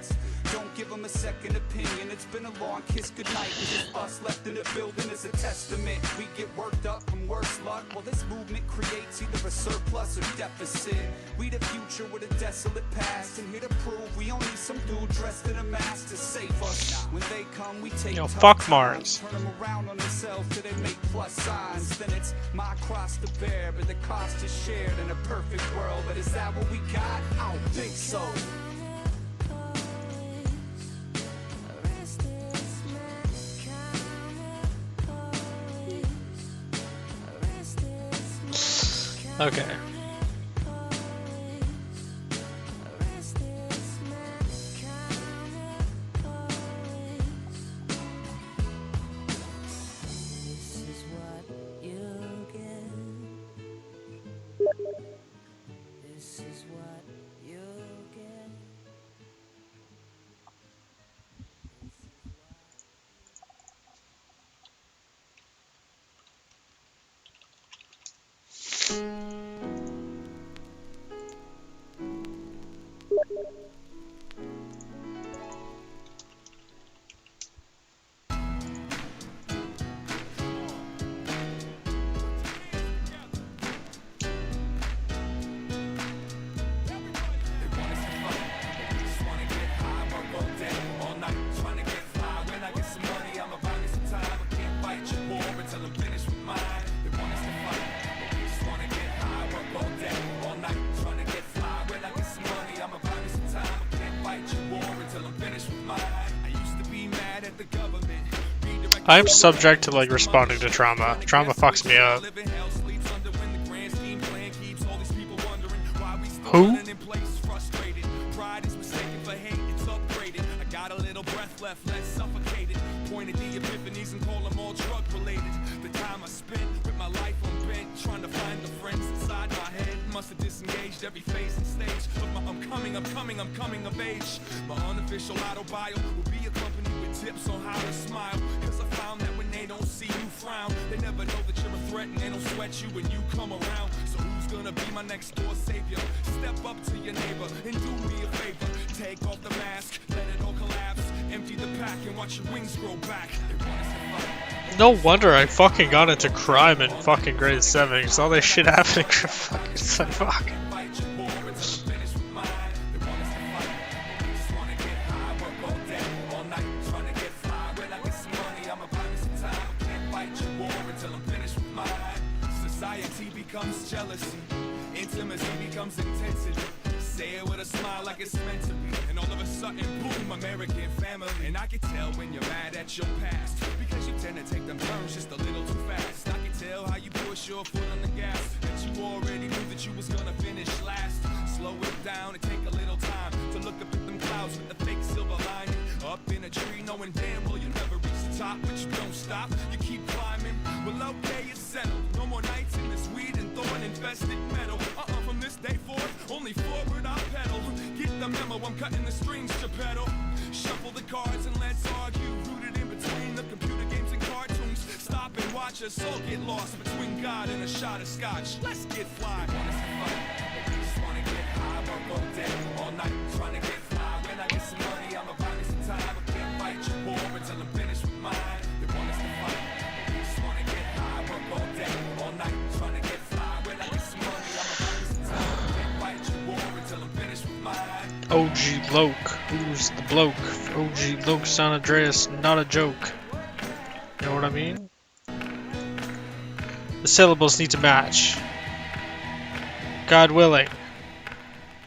Don't give them a second opinion. It's been a long kiss goodnight. It's just us left in the building as a testament. We get worked up from worse luck. Well, this movement creates either a surplus or deficit. We the future with a desolate past, and here to prove we only some dude dressed in a mask to save us. When they come, we take Yo, tough fuck times, Mars. turn them around on themselves till they make plus signs. Then it's my cross to bear, but the cost is shared in a perfect world. But is that what we got? I don't think so. Okay. This is what you get. This is what you get. I'm subject to like responding to trauma. Trauma fucks me up. Who? Pride is mistaken for hate, it's upgraded. I got a little breath left, less suffocated. Pointed the epiphanies and call them all drug related. The time I spent with my life on bent, trying to find the friends inside my head. Must have disengaged every phase and stage of my I'm coming of age. My unofficial auto bio will be accompanied with tips on how to smile. Cause I found that when they don't see you frown, they never know that you're a threat and they don't sweat you when you come around. So who's gonna be my next door savior? Step up to your neighbor and do me a favor. Take off the mask, let it all collapse. Empty the pack and watch your wings grow back. They want us to fight. No wonder I fucking got into crime in fucking grade 7, cause all this shit happening for fucking so fuck. Society becomes jealousy, intimacy becomes intensity. Say it with a smile like it's meant to be, and all of a sudden, boom, American family. And I can tell when you're mad at your past, because you tend to take them turns just a little too fast. I can tell how you push your foot on the gas, that you already knew that you was gonna finish last. Slow it down and take a little time to look up at them clouds with the fake silver lining. Up in a tree, knowing damn well you'll never reach the top, but you don't stop, you keep climbing. Well, okay, it's settled. No more nights in this weed and thorn infested metal. From this day forth, only forward I'll pedal. Get the memo, I'm cutting the strings to pedal. Shuffle the cards and let's argue. Rooted in between the computer games and cartoons. Stop and watch us all get lost between God and a shot of scotch. Let's get fly. They want us to fight, but we just wanna get high. Work all day, all night, trying to get fly. When I get some money, I'ma buy me some time. I can't fight your war until I'm finished with mine. They want us to fight, but we just wanna get high. Work all day, all night, trying to get fly. When I get some money, I'ma buy me some time. I can't fight your war until I'm finished with mine. OG Loke, who's the bloke? OG Loke San Andreas, not a joke. You know what I mean? The syllables need to match. God willing,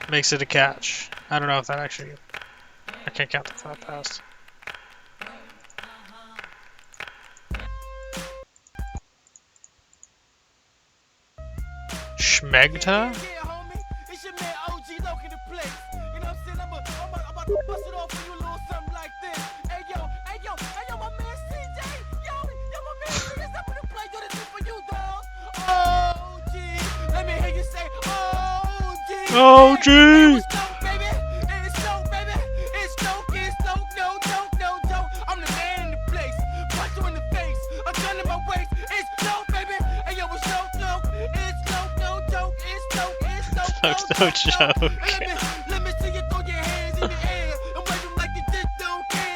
makes it a catch. I don't know if that actually... I can't count that fast. Schmegta? Yeah, homie, it's your man OG Loke in the place. You know what I'm saying? I'm about to bust it off for you a little something like this. Hey yo, my man CJ. Yo, my man CJ, I'm gonna play. Yo, this is for you, dog. OG, let me hear you say OG. OG! Hey, it's Loke, baby. It's Loke, baby. It's Loke, no, don't. I'm the man in the place. Punch you in the face. A gun in my waist. It's Loke, baby. Hey, yo, it's Loke. It's Loke, no joke. It's Loke, No joke. Let me see you throw your hands in the air and wave them like you just don't care.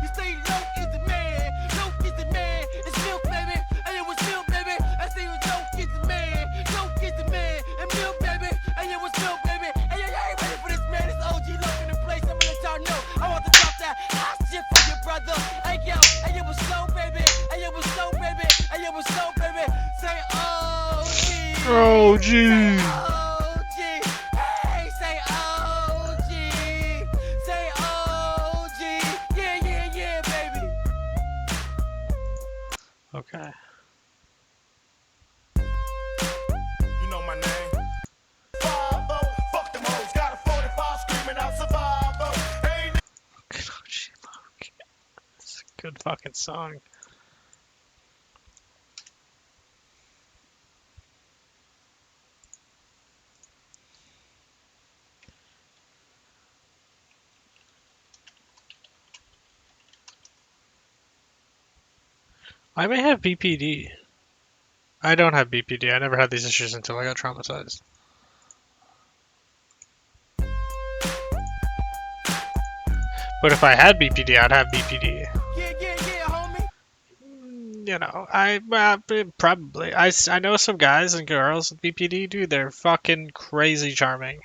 You say Loke is the man. Loke is the man. It's Milk, baby. Hey, it was Milk, baby. I say Loke is the man. Loke is the man. And Milk, baby. Hey, it was Milk, baby. Hey, yo, y'all ain't ready for this, man. It's OG Loke in the place. I'm gonna let y'all know. I want to drop that hot shit for your brother. Hey, yo, it was so, baby. Hey, it was so, baby. Hey, it was so, baby. Say OG. OG! OG. Hey, say OG. Say OG. Yeah, baby. Okay. You know my name. 5-0, fuck them hoes. Got a 45 screaming out survival. Hey, It's a good fucking song. I may have BPD. I don't have BPD. I never had these issues until I got traumatized. But if I had BPD, I'd have BPD. Yeah, homie. You know, probably. I know some guys and girls with BPD, dude. They're fucking crazy charming.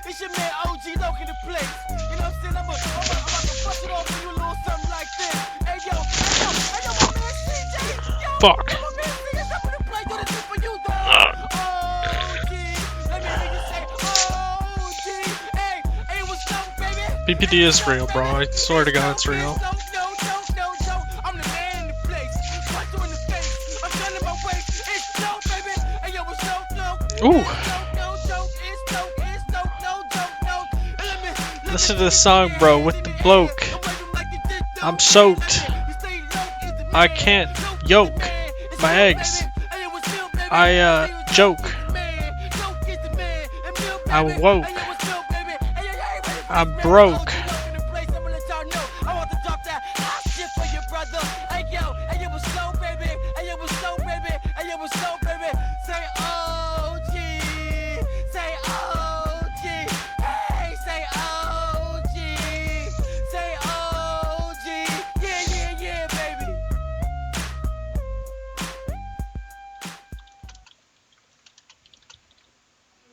It's your man OG Loke in the place. You know what I'm saying? I'm about to bust it off for you a little something like this. Hey yo, my man CJ. Yo, Fuck. my man CJ, I'm gonna play. Yo, this is for you, dog. OG, let me hear you say OG. Hey, what's up, baby? BPD is real, bro. I swear to God, it's real. No. I'm the man in the place. Punch you in the face. A gun in my waist. It's Loke, baby. Hey, yo, what's up, Loke? Ooh. No joke. It's Loke. No joke. Listen to this song, bro, with the bloke. I'm soaked. I can't yoke my eggs. I joke. I woke. I'm broke. Say OG. Say OG. Hey, say OG. Say OG. Yeah, baby.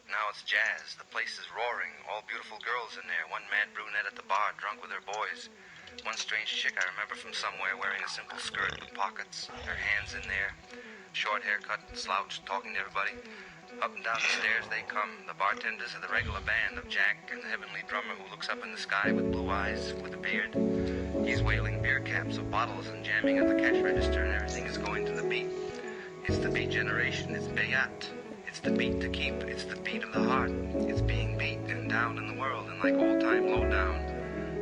Now it's jazz. The place is roaring. All beautiful girls in there. One mad brunette at the bar, drunk with her boys. One strange chick I remember from somewhere wearing a simple skirt with pockets. Her hands in there. Short haircut, slouched, talking to everybody. Up and down the stairs they come. The bartenders are the regular band of Jack and the heavenly drummer who looks up in the sky with blue eyes, with a beard. He's wailing beer caps of bottles and jamming at the cash register, and everything is going to the beat. It's the beat generation. It's Bayat. It's the beat to keep. It's the beat of the heart. It's being beat and down in the world, and like old-time low-down.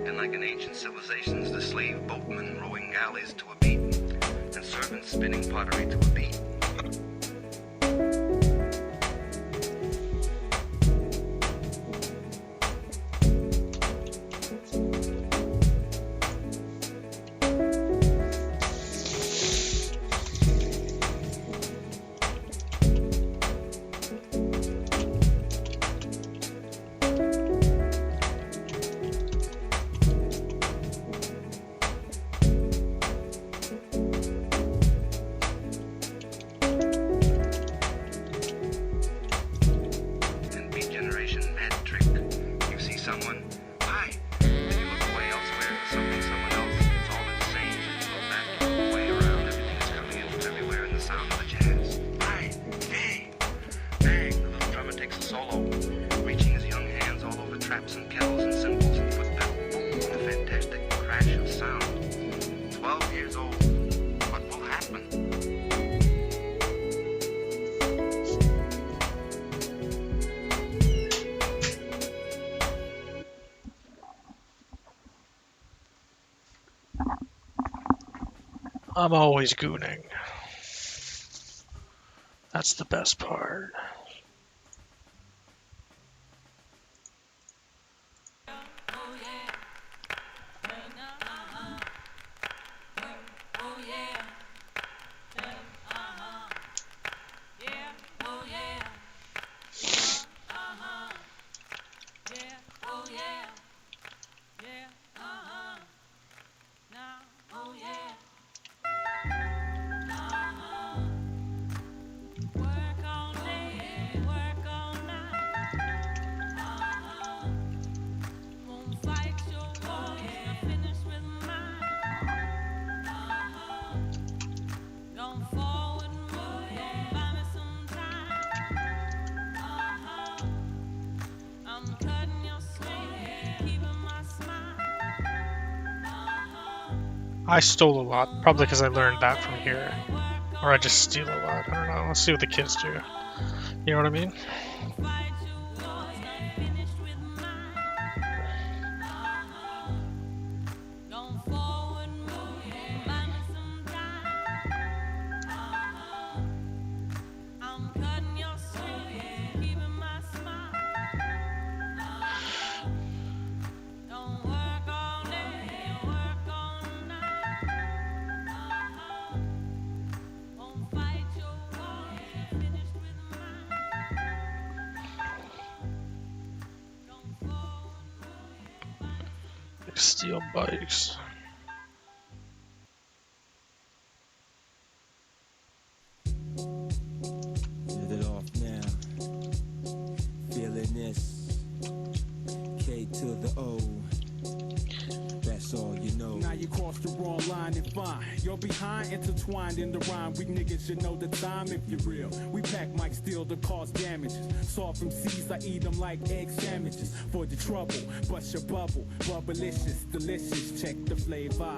And like in ancient civilizations, the slave boatmen rowing galleys to a beat, and servants spinning pottery to a beat. Bang, I'm always gooning. That's the best part. I stole a lot, probably because I learned that from here. Or I just steal a lot. I don't know. Let's see what the kids do. You know what I mean? Steal bikes. Get it off now. Feeling this. K to the O. That's all you know. Now you crossed the wrong line and fine. You're behind, intertwined in the rhyme. We niggas should know the time if you're real. We pack Mike Steel to cause damages. Saw from seas, I eat them like egg sandwiches. For the trouble, bust your bubble. Bubblicious, delicious, check the flavor.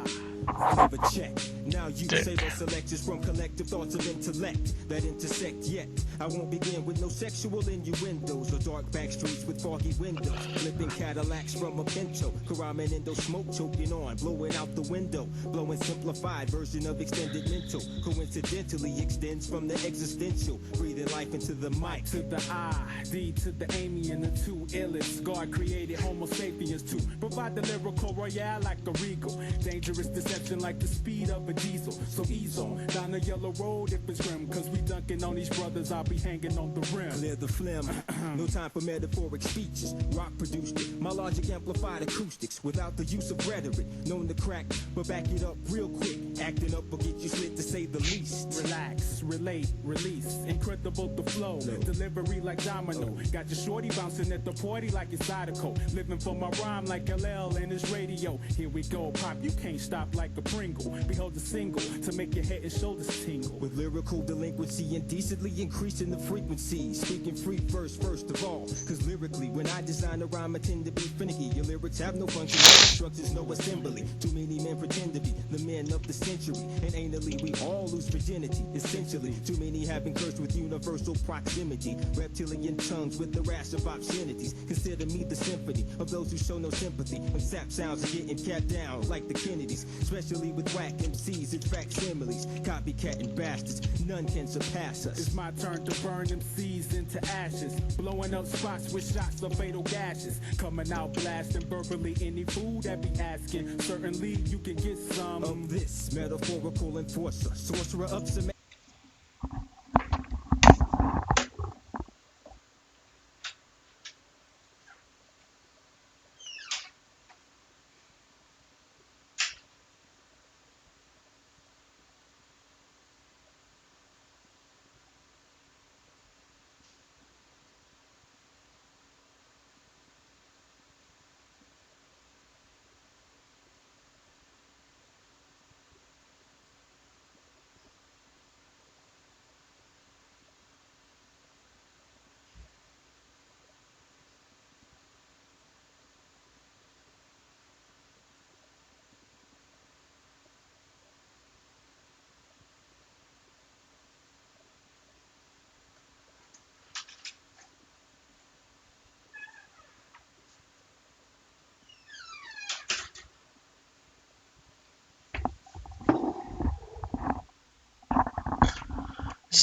Never check. Now you say those selections from collective thoughts of intellect that intersect yet. I won't begin with no sexual innuendos or dark back streets with foggy windows. Flipping Cadillacs from a Pinto. Karamen endo smoke choking on, blowing out the window. Blowing simplified version of extended mental. Coincidentally extends from the existential. Breathing life into the mic. To the I, D to the Amy and the two illest. God created Homo sapiens to provide the lyrical royale like a regal. Dangerous deception like the speed of a diesel. So ease on down the yellow road if it's grim. Cause we dunking on these brothers, I'll be hanging on the rim. Clear the phlegm. No time for metaphoric speeches. Rock produced it. My logic amplified acoustics without the use of rhetoric. Known to crack, but back it up real quick. Acting up will get you slit to say the least. Relax, relate, release. Incredible the flow. Delivery like domino. Got your shorty bouncing at the party like it's Zydeco. Living for my rhyme like LL and his radio. Here we go, pop, you can't stop like a Pringle. Behold the single to make your head and shoulders tingle. With lyrical delinquency indecently increasing the frequency. Speaking free first of all. Cause lyrically, when I design a rhyme, I tend to be finicky. Your lyrics have no function, no instructions, no assembly. Too many men pretend to be the men of the century. And anally, we all lose virginity, essentially. Too many have been cursed with universal proximity. Reptilian tongues with the rash of obscenities. Consider me the symphony of those who show no sympathy. When sap sounds are getting cat down like the Kennedys. Especially with whack MCs, it's facsimiles. Copycatting bastards, none can surpass us. It's my turn to burn them seeds into ashes. Blowing up spots with shots of fatal gashes. Coming out blasting verbally any food that be asking. Certainly you can get some of this metaphorical enforcer. Sorcerer of some.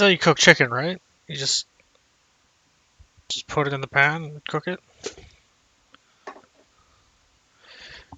how you cook chicken, right? You just put it in the pan and cook it.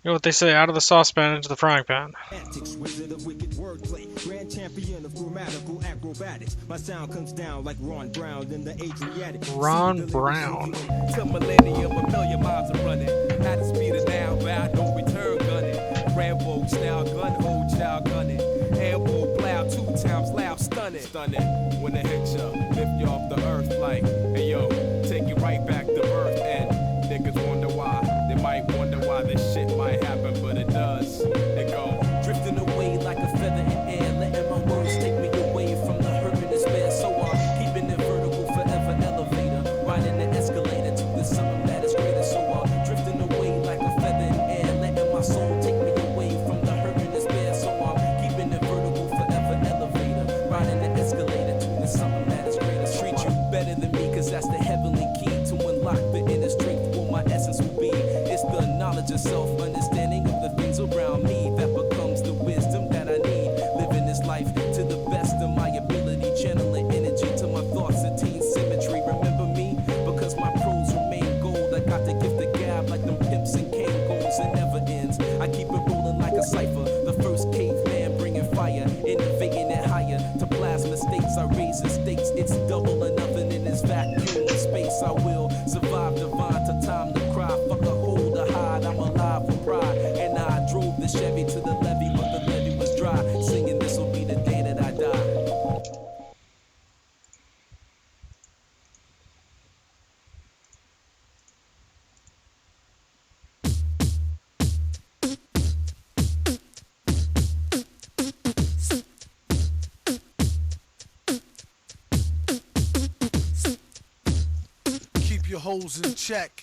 You know what they say, out of the saucepan into the frying pan. Antics, wizard of wicked wordplay, grand champion of grammatical acrobatics. My sound comes down like Ron Brown in the Adriatic. Ron Brown. To millennium, a million miles are running. At the speed of now, bound, no return gunning. Rambo style, gun hold, child gunning. Elbow plow, 2 times loud, stunning. Stunning, when they hit ya, lift you off the earth like, hey yo, take you right back to birth. And niggas wonder why, they might wonder why this shit might happen, but it does. It go drifting away like a feather in air, letting my words take me away from the hurt and despair. So I'm keeping it vertical, forever elevator, riding the escalator to the something that is greater. So I'm drifting away like a feather in air, letting my soul take me away from the hurt and despair. So I'm keeping it vertical, forever elevator, riding the escalator to the something that is greater. Treat you better than me, cause that's the heavenly key to unlock the inner strength. What my essence will be, it's the knowledge of self, understanding of the things around me that becomes the wisdom that I need. Living this life to the best of my ability, channeling energy to my thoughts, attain symmetry. Remember me, because my prose remain gold. I got the gift of gab like them pimps and cane goals. It never ends, I keep it rolling like a cipher. The first caveman bringing fire, innovating it higher. To plasma states, I raise the stakes. It's double or nothing in this vacuum of space. I will survive divine to time to cry. Fuck a hold or hide, I'm alive for pride. And I drove the Chevy to the levee, but the levee was dry. Singing, this will be the day that I die. Keep your hoes in check.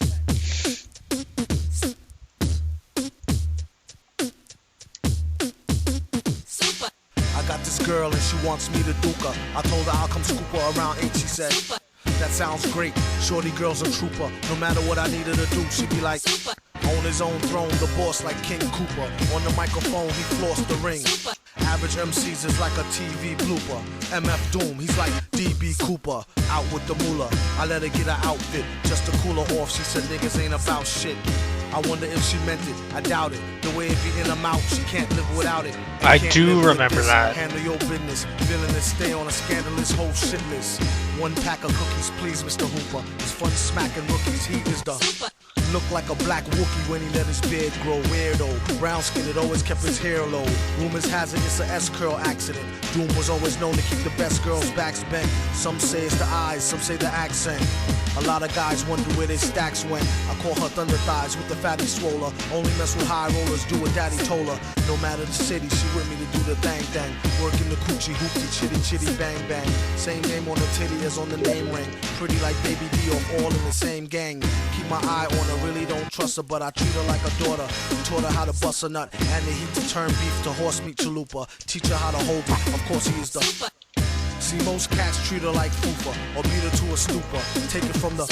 I got this girl and she wants me to duke her. I told her I'll come scoop her around 8, she said. That sounds great, shorty girl's a trooper. No matter what I need her to do, she be like, on his own throne, the boss like King Cooper. On the microphone, he flossed the ring. Average MCs is like a TV blooper. MF Doom, he's like DB Cooper. Out with the moolah, I let her get her outfit just to cool her off. She said niggas ain't about shit. I wonder if she meant it, I doubt it. The way it be in her mouth, she can't live without it. I do remember that. Handle your business, villainous, stay on a scandalous whole shit list. 1 pack of cookies, please, Mr. Hooper. It's fun smacking rookies, he is the look like a black Wookie when he let his beard grow. Weirdo, brown skin, it always kept his hair low. Rumors has it it's a S-curl accident. Doom was always known to keep the best girls' backs bent. Some say it's the eyes, some say the accent. A lot of guys wonder where their stacks went. I call her thunder thighs with the fatty swoller. Only mess with high rollers, do what daddy told her. No matter the city, she with me to do the thang thang. Working the coochie, hoopty, chitty chitty, bang bang. Same name on the titty as on the name ring. Pretty like Baby D off all in the same gang. Keep my eye on her, really don't trust her, but I treat her like a daughter. Taught her how to bust a nut and the heat to turn beef to horse meat chalupa. Teach her how to hold it, of course he is the. See, most cats treat her like fupa or beat her to a stupor. Take it from the.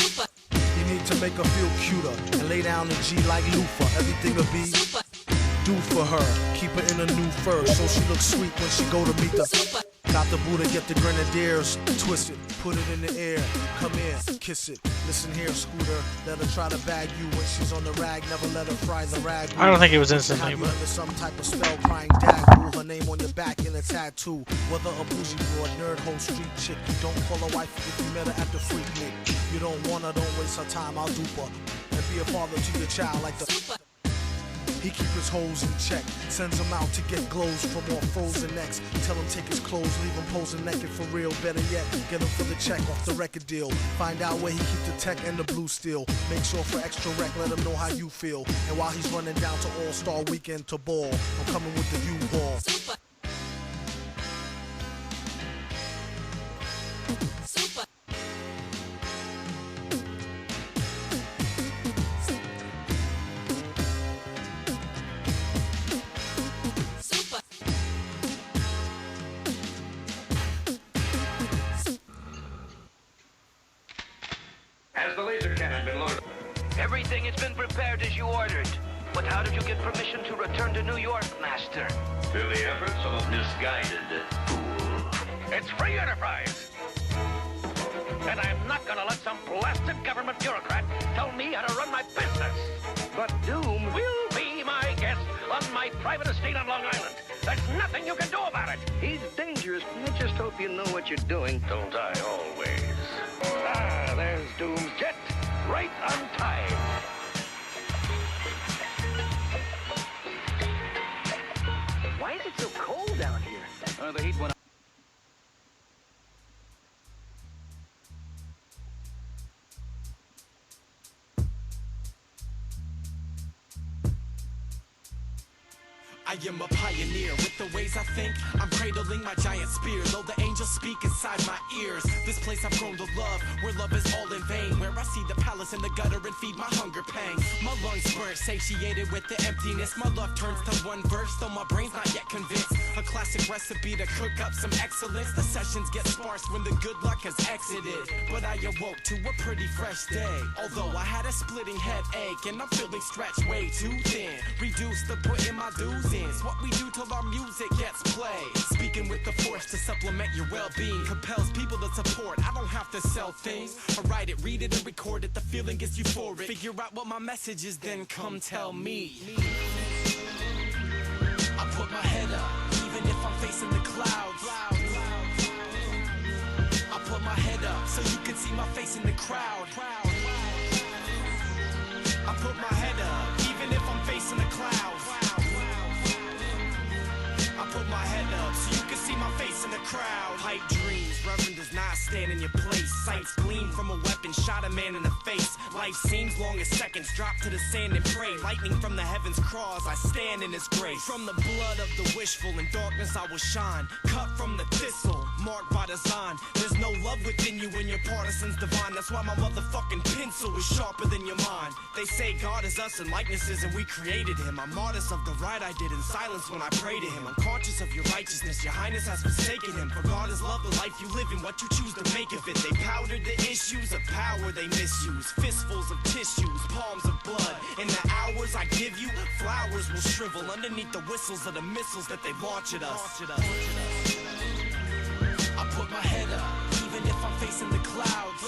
You need to make her feel cuter and lay down the G like loofah. Everything will be do for her. Keep her in a new fur so she looks sweet when she go to meet the. Got the Buddha, get the grenadiers, twist it, put it in the air. Come here, kiss it. Listen here, Scooter. Let her try to bag you when she's on the rag. Never let her fry the rag. I don't think it was instantly, Have you but under some type of spell, crying dad. Her name on your back in a tattoo. Whether a bougie broad, nerd, hoe, street chick. Don't call her wife if you met her at the freak nick. You don't want her, don't waste her time. I'll dupe her and be a father to your child like the. He keep his hoes in check, sends him out to get glows from all frozen necks. Tell him take his clothes, leave him posing naked for real. Better yet, get him for the check off the record deal. Find out where he keep the tech and the blue steel. Make sure for extra rec, let him know how you feel. And while he's running down to All-Star Weekend to ball, I'm coming with the U-Haul. Has the laser cannon been loaded? Everything has been prepared as you ordered. But how did you get permission to return to New York, Master? Through the efforts of a misguided fool. It's free enterprise. And I'm not gonna let some blasted government bureaucrat tell me how to run my business. But Doom will be my guest on my private estate on Long Island. There's nothing you can do about it. He's dangerous. I just hope you know what you're doing. Don't I always? Ah, there's Doom's jet, right on time. Why is it so cold down here? The heat went up. I am a pioneer with the ways I think. I'm cradling my giant spear, though the angels speak inside my ears. This place I've grown to love, where love is all in vain. Where I see the palace in the gutter and feed my hunger pangs. My lungs burn, satiated with the emptiness. My love turns to one verse, though my brain's not yet convinced. A classic recipe to cook up some excellence. The sessions get sparse when the good luck has exited. But I awoke to a pretty fresh day. Although I had a splitting headache and I'm feeling stretched way too thin. Reduced to putting my dues in. It's what we do till our music gets played. Speaking with the force to supplement your well-being compels people to support. I don't have to sell things. I write it, read it, and record it. The feeling is euphoric. Figure out what my message is, then come tell me. I put my head up, even if I'm facing the clouds. I put my head up so you can see my face in the crowd. I put my head up, even if I'm facing the clouds. I put my head up so you can see my face in the crowd. Pipe dreams, Reverend does not stand in your place. Sights gleam from a weapon, shot a man in the face. Life seems long as seconds, drop to the sand and pray. Lightning from the heavens crawls, I stand in his grace. From the blood of the wishful, in darkness I will shine. Cut from the thistle, marked by design. There's no love within you and your partisans divine. That's why my motherfucking pencil is sharper than your mind. They say God is us and likenesses and we created him. I'm artist of the right I did in silence when I pray to him. I'm conscious of your righteousness, your highness has forsaken him. For God is love, the life you live in, what you choose to make of it. They powdered the issues of power they misuse. Fistfuls of tissues, palms of blood. In the hours I give you, flowers will shrivel underneath the whistles of the missiles that they launch at us. I put my head up, even if I'm facing the clouds.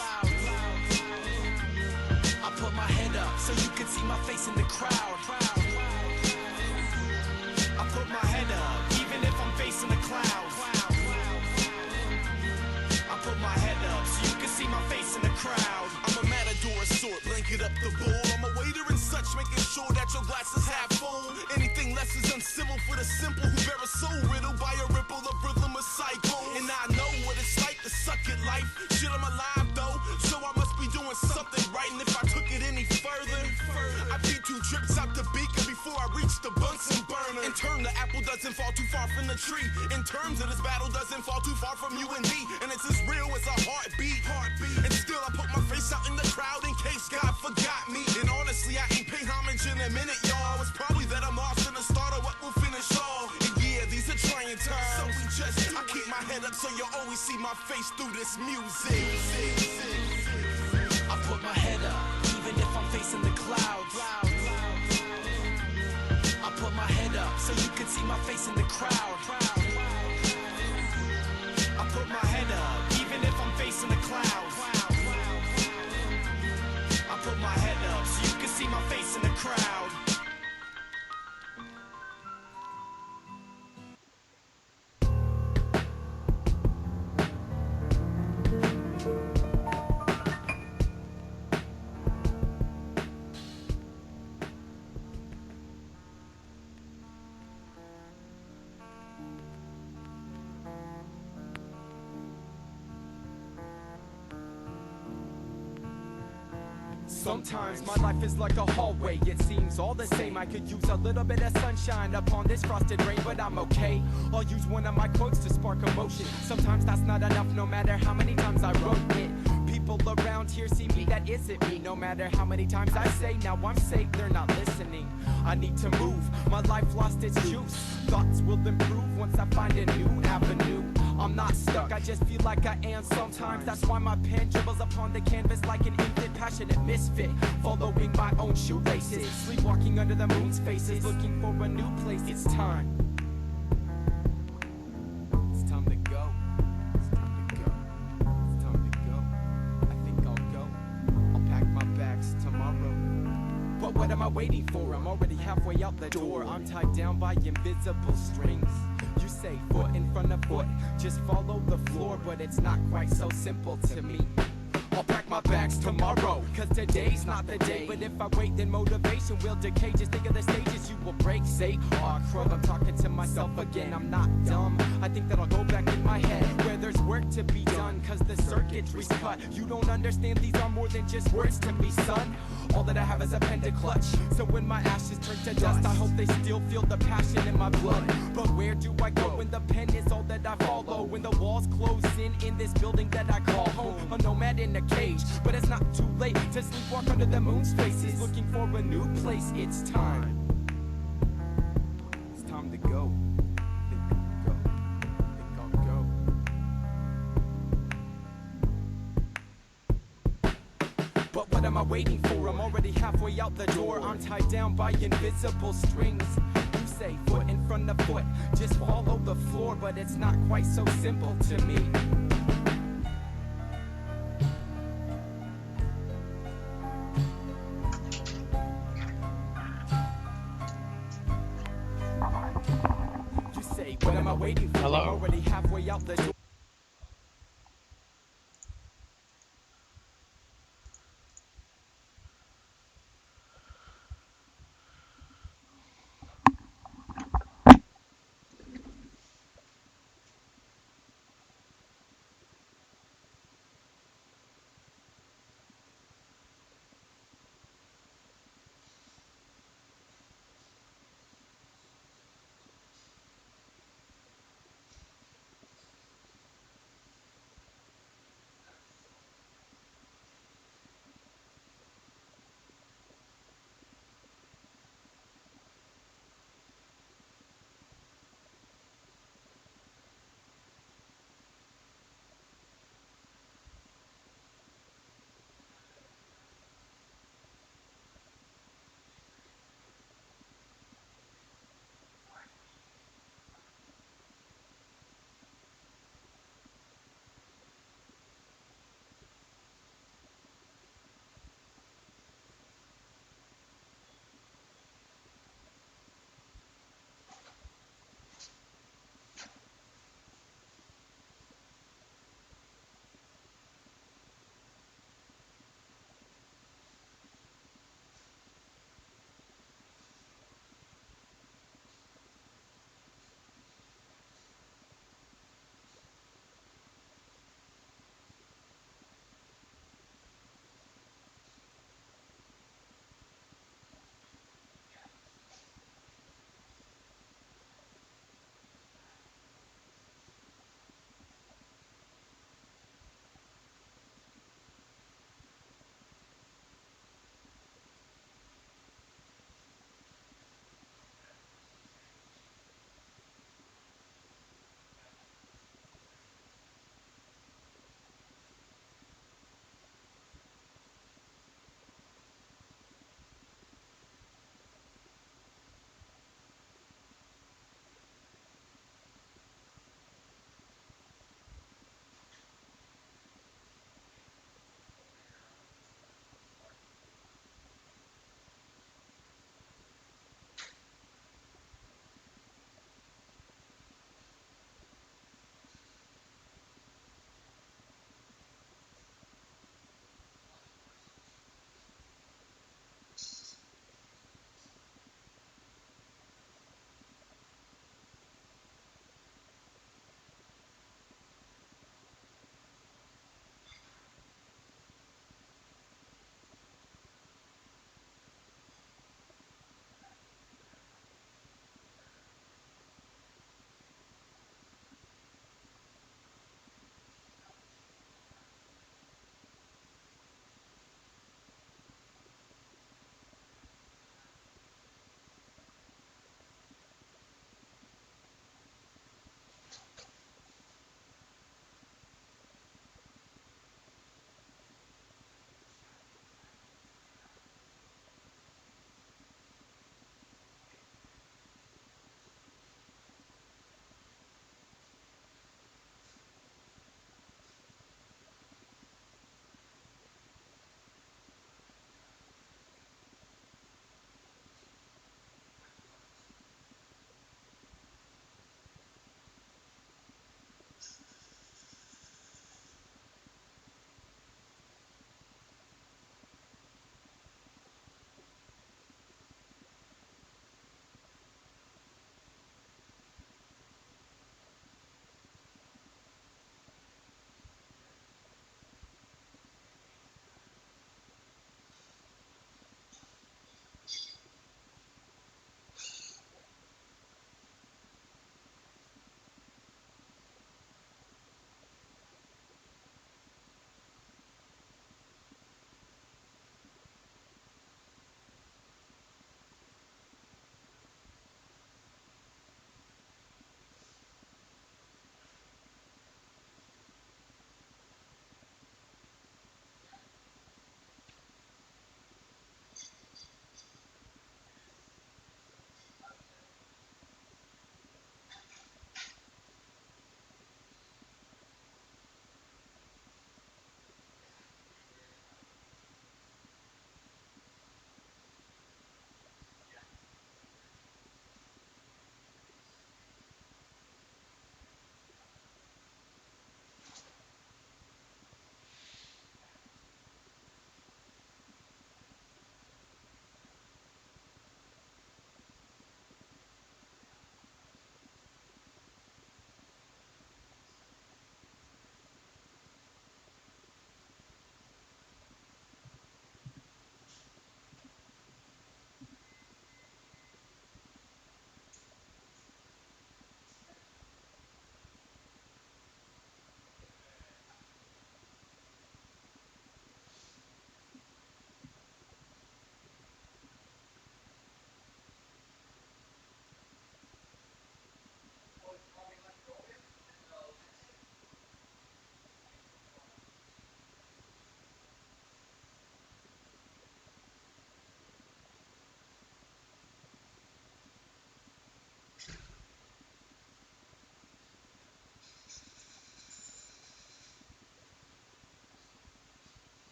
I put my head up so you can see my face in the crowd. I put my head up, even if I'm facing the clouds. I put my head up so you can see my face in the crowd. I'm a matador sort, blanket up the bull. I'm a waiter and such, making sure that your glass is half full. Anything less is uncivil for the simple who bear a soul riddled by a ripple of rhythm or cycle. And I know what it's like to suck at life. Shit, I'm alive though, so I must be doing something right. And if I took it any further, I'd be 2 trips out the beacon before I reach the Bunsen burner. In turn, the apple doesn't fall too far from the tree. In terms of this battle, doesn't fall too far from you and me. And it's as real as a heartbeat. And still I put my face out in the crowd in case God forgot me. And honestly, I ain't pay homage in a minute, y'all. It's probably that I'm lost in the start of what will finish all. And yeah, these are trying times. So I keep my head up so you'll always see my face through this music. I put my head up, even if I'm facing the clouds. I put my head up so you can see my face in the crowd. I put my head up, even if I'm facing the clouds. I put my head up so you can see my face in the crowd. Sometimes my life is like a hallway, it seems all the same. I could use a little bit of sunshine upon this frosted rain, but I'm okay. I'll use one of my quotes to spark emotion. Sometimes that's not enough, no matter how many times I wrote it. People around here see me, that isn't me. No matter how many times I say, now I'm safe, they're not listening. I need to move, my life lost its juice. Thoughts will improve once I find a new avenue. I'm not stuck, I just feel like I am sometimes. That's why my pen dribbles upon the canvas like an infant, passionate misfit, following my own shoelaces, sleepwalking under the moon's faces, looking for a new place. It's time. It's time to go. It's time to go. It's time to go. But what am I waiting for? I'm already halfway out the door. I'm tied down by invisible strings. You say foot in front of foot, just follow the floor, but it's not quite so simple to me. I'll pack my bags tomorrow, cause today's not the day. But if I wait, then motivation will decay. Just think of the stages you will break. Say, aw, crud, I'm talking to myself again. I'm not dumb, I think that I'll go back in my head where there's work to be done, cause the circuitry's cut. You don't understand, these are more than just words to me, son. All that I have is a pen to clutch, so when my ashes turn to dust, I hope they still feel the passion in my blood. But where do I go when the pen is all that I follow? When the walls close in this building that I call home. A nomad in a cage, but it's not too late to sleepwalk under the moon's faces, looking for a new place. It's time. It's time to go. Think I'll go. But what am I waiting for? I'm already halfway out the door. I'm tied down by invisible strings. You say foot in front of foot, just follow the floor, but it's not quite so simple to me. You say, what am I waiting for? Hello? I'm already halfway out the door.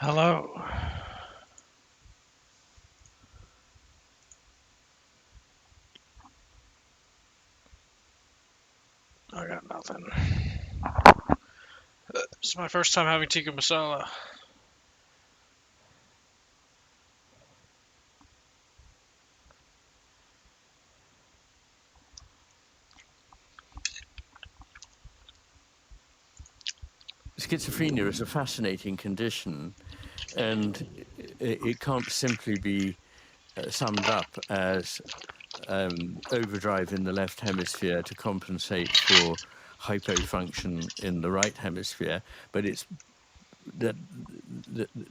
Hello. I got nothing. This is my first time having tikka masala. Schizophrenia is a fascinating condition, and it can't simply be summed up as overdrive in the left hemisphere to compensate for hypofunction in the right hemisphere, but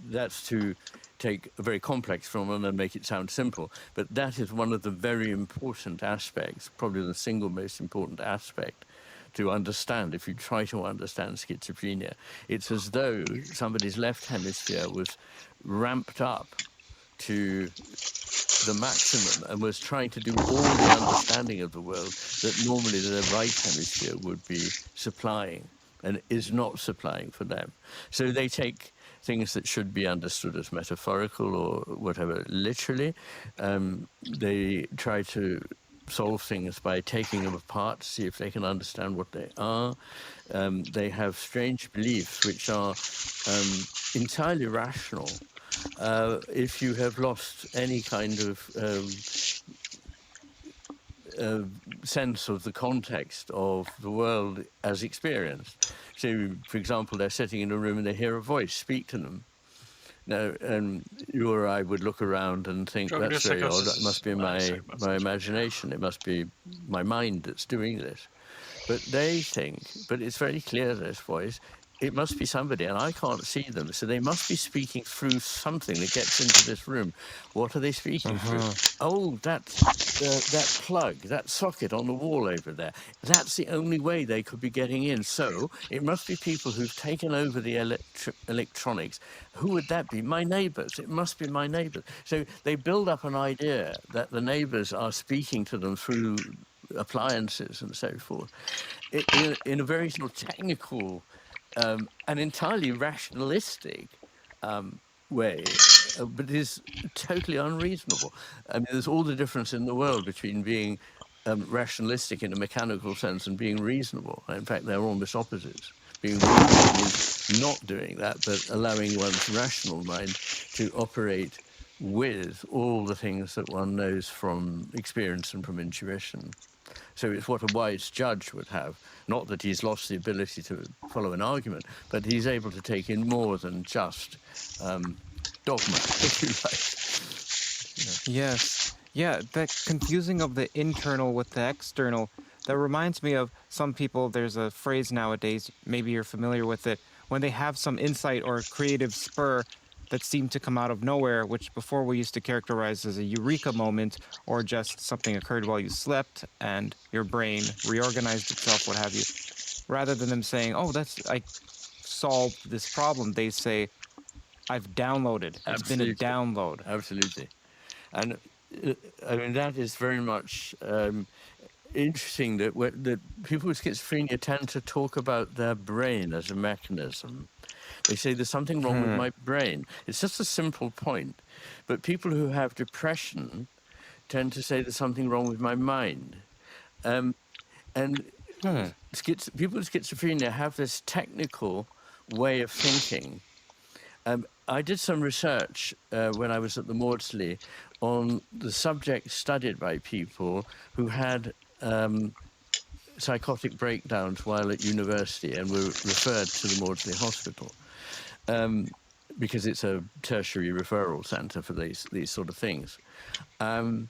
that's to take a very complex phenomenon and make it sound simple. But that is one of the very important aspects, probably the single most important aspect to understand if you try to understand schizophrenia. It's as though somebody's left hemisphere was ramped up to the maximum and was trying to do all the understanding of the world that normally the right hemisphere would be supplying and is not supplying for them. So they take things that should be understood as metaphorical or whatever literally. They try to solve things by taking them apart to see if they can understand what they are. They have strange beliefs which are entirely rational. If you have lost any kind of sense of the context of the world as experienced. So, for example, they're sitting in a room and they hear a voice speak to them. Now, you or I would look around and think, Drug that's induced very odd. psychosis That must be is my imagination. It must be my mind that's doing this. But they think, but it's very clear, this voice, it must be somebody, and I can't see them. So they must be speaking through something that gets into this room. What are they speaking through? Oh, that plug, that socket on the wall over there. That's the only way they could be getting in. So it must be people who've taken over the electronics. Who would that be? My neighbors. It must be my neighbors. So they build up an idea that the neighbors are speaking to them through appliances and so forth in a very sort of technical and entirely rationalistic way, but it is totally unreasonable. I mean, there's all the difference in the world between being rationalistic in a mechanical sense and being reasonable. In fact, they're almost opposites. Being reasonable means not doing that, but allowing one's rational mind to operate with all the things that one knows from experience and from intuition. So it's what a wise judge would have. Not that he's lost the ability to follow an argument, but he's able to take in more than just dogma, if you like. Yes. Yeah, that confusing of the internal with the external, that reminds me of some people, there's a phrase nowadays, maybe you're familiar with it, when they have some insight or creative spur that seemed to come out of nowhere, which before we used to characterize as a eureka moment or just something occurred while you slept and your brain reorganized itself, what have you. Rather than them saying, oh, I solved this problem, they say, I've downloaded. It's been a download. Absolutely. And I mean, that is very much interesting that people with schizophrenia tend to talk about their brain as a mechanism. They say there's something wrong with my brain. It's just a simple point. But people who have depression tend to say there's something wrong with my mind. And people with schizophrenia have this technical way of thinking. I did some research when I was at the Maudsley on the subject studied by people who had psychotic breakdowns while at university and were referred to the Maudsley Hospital because it's a tertiary referral centre for these sort of things. And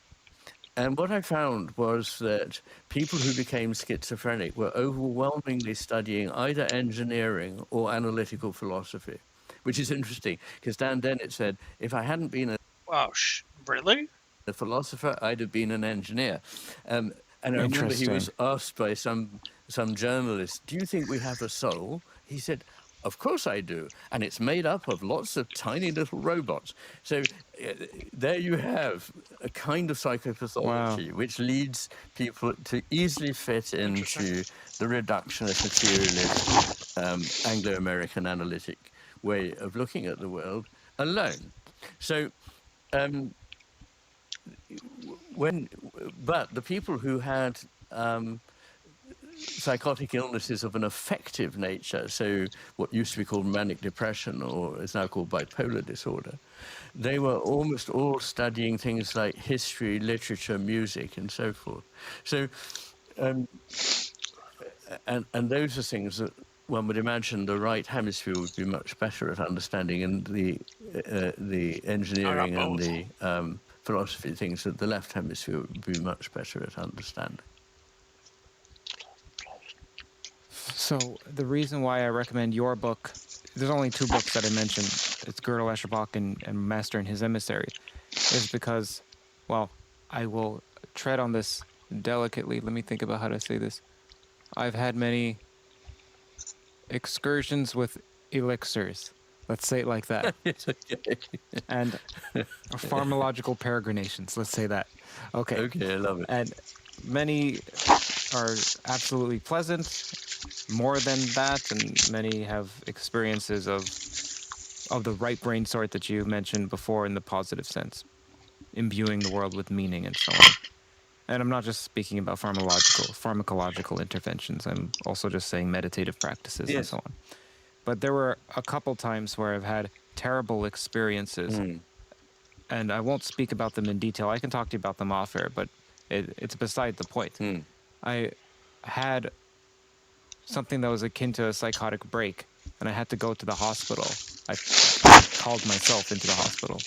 what I found was that people who became schizophrenic were overwhelmingly studying either engineering or analytical philosophy, which is interesting because Dan Dennett said, if I hadn't been really? a philosopher, I'd have been an engineer. And I remember he was asked by some journalist, do you think we have a soul? He said, of course I do. And it's made up of lots of tiny little robots. So there you have a kind of psychopathology which leads people to easily fit into the reductionist, materialist, Anglo-American analytic way of looking at the world. alone. So but the people who had psychotic illnesses of an affective nature, so what used to be called manic depression or is now called bipolar disorder, they were almost all studying things like history, literature, music, and so forth. So, and those are things that one would imagine the right hemisphere would be much better at understanding, and the engineering and the philosophy things that the left hemisphere would be much better at understanding. So the reason why I recommend your book, there's only 2 books that I mentioned. It's Gödel Escherbach and Master and His Emissary, is because, well, I will tread on this delicately. Let me think about how to say this. I've had many excursions with elixirs. Let's say it like that. It's okay. And pharmacological peregrinations. Let's say that. Okay. Okay, I love it. And many are absolutely pleasant, more than that, and many have experiences of the right brain sort that you mentioned before in the positive sense, imbuing the world with meaning and so on. And I'm not just speaking about pharmacological interventions. I'm also just saying meditative practices and so on. But there were a couple times where I've had terrible experiences, and I won't speak about them in detail. I can talk to you about them off air, but it's beside the point. I had something that was akin to a psychotic break, and I had to go to the hospital. I called myself into the hospital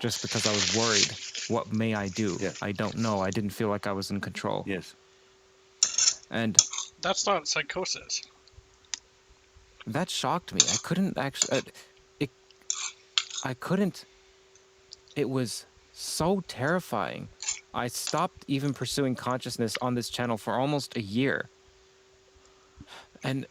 just because I was worried. What may I do? I don't know. I didn't feel like I was in control. Yes. And That's not psychosis. that shocked me. I couldn't actually. I couldn't. It was so terrifying. I stopped even pursuing consciousness on this channel for almost a year. And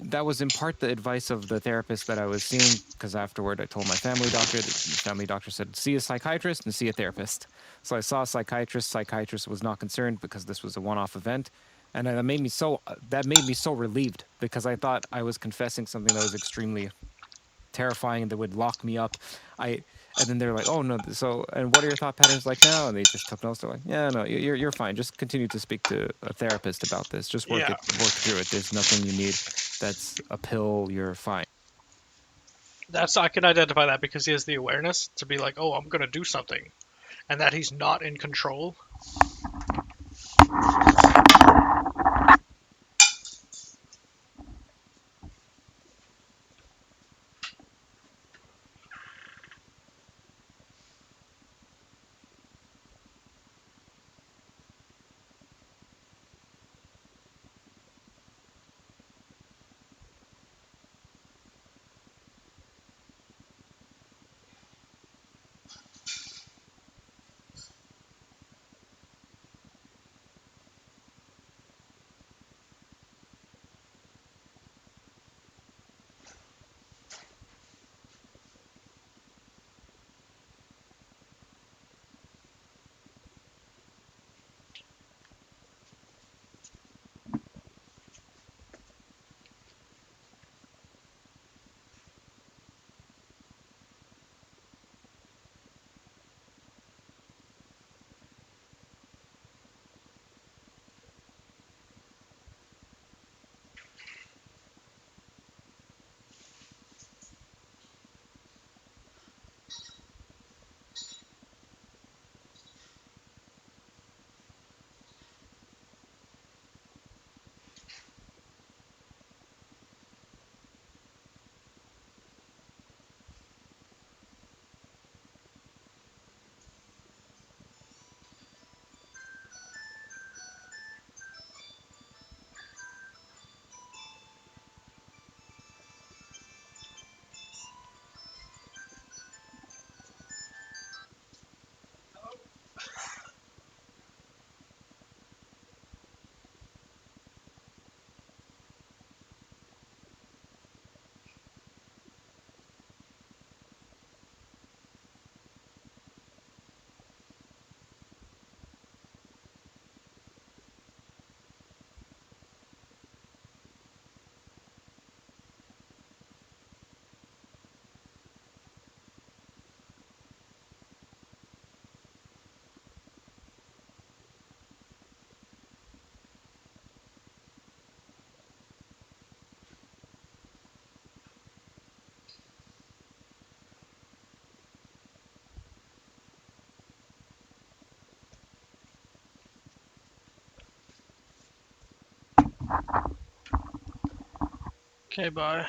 that was in part the advice of the therapist that I was seeing, because afterward I told my family doctor. The family doctor said, see a psychiatrist and see a therapist. So I saw a psychiatrist. Psychiatrist was not concerned because this was a one-off event. And that made me so relieved, because I thought I was confessing something that was extremely terrifying and that would lock me up. And then they're like, oh no, so, and what are your thought patterns like now? And they just took notes. They're like, yeah, no, you're fine. Just continue to speak to a therapist about this. Just work through it. There's nothing you need. That's a pill. You're fine. I can identify that because he has the awareness to be like, oh, I'm gonna do something, and that he's not in control. Okay, bye.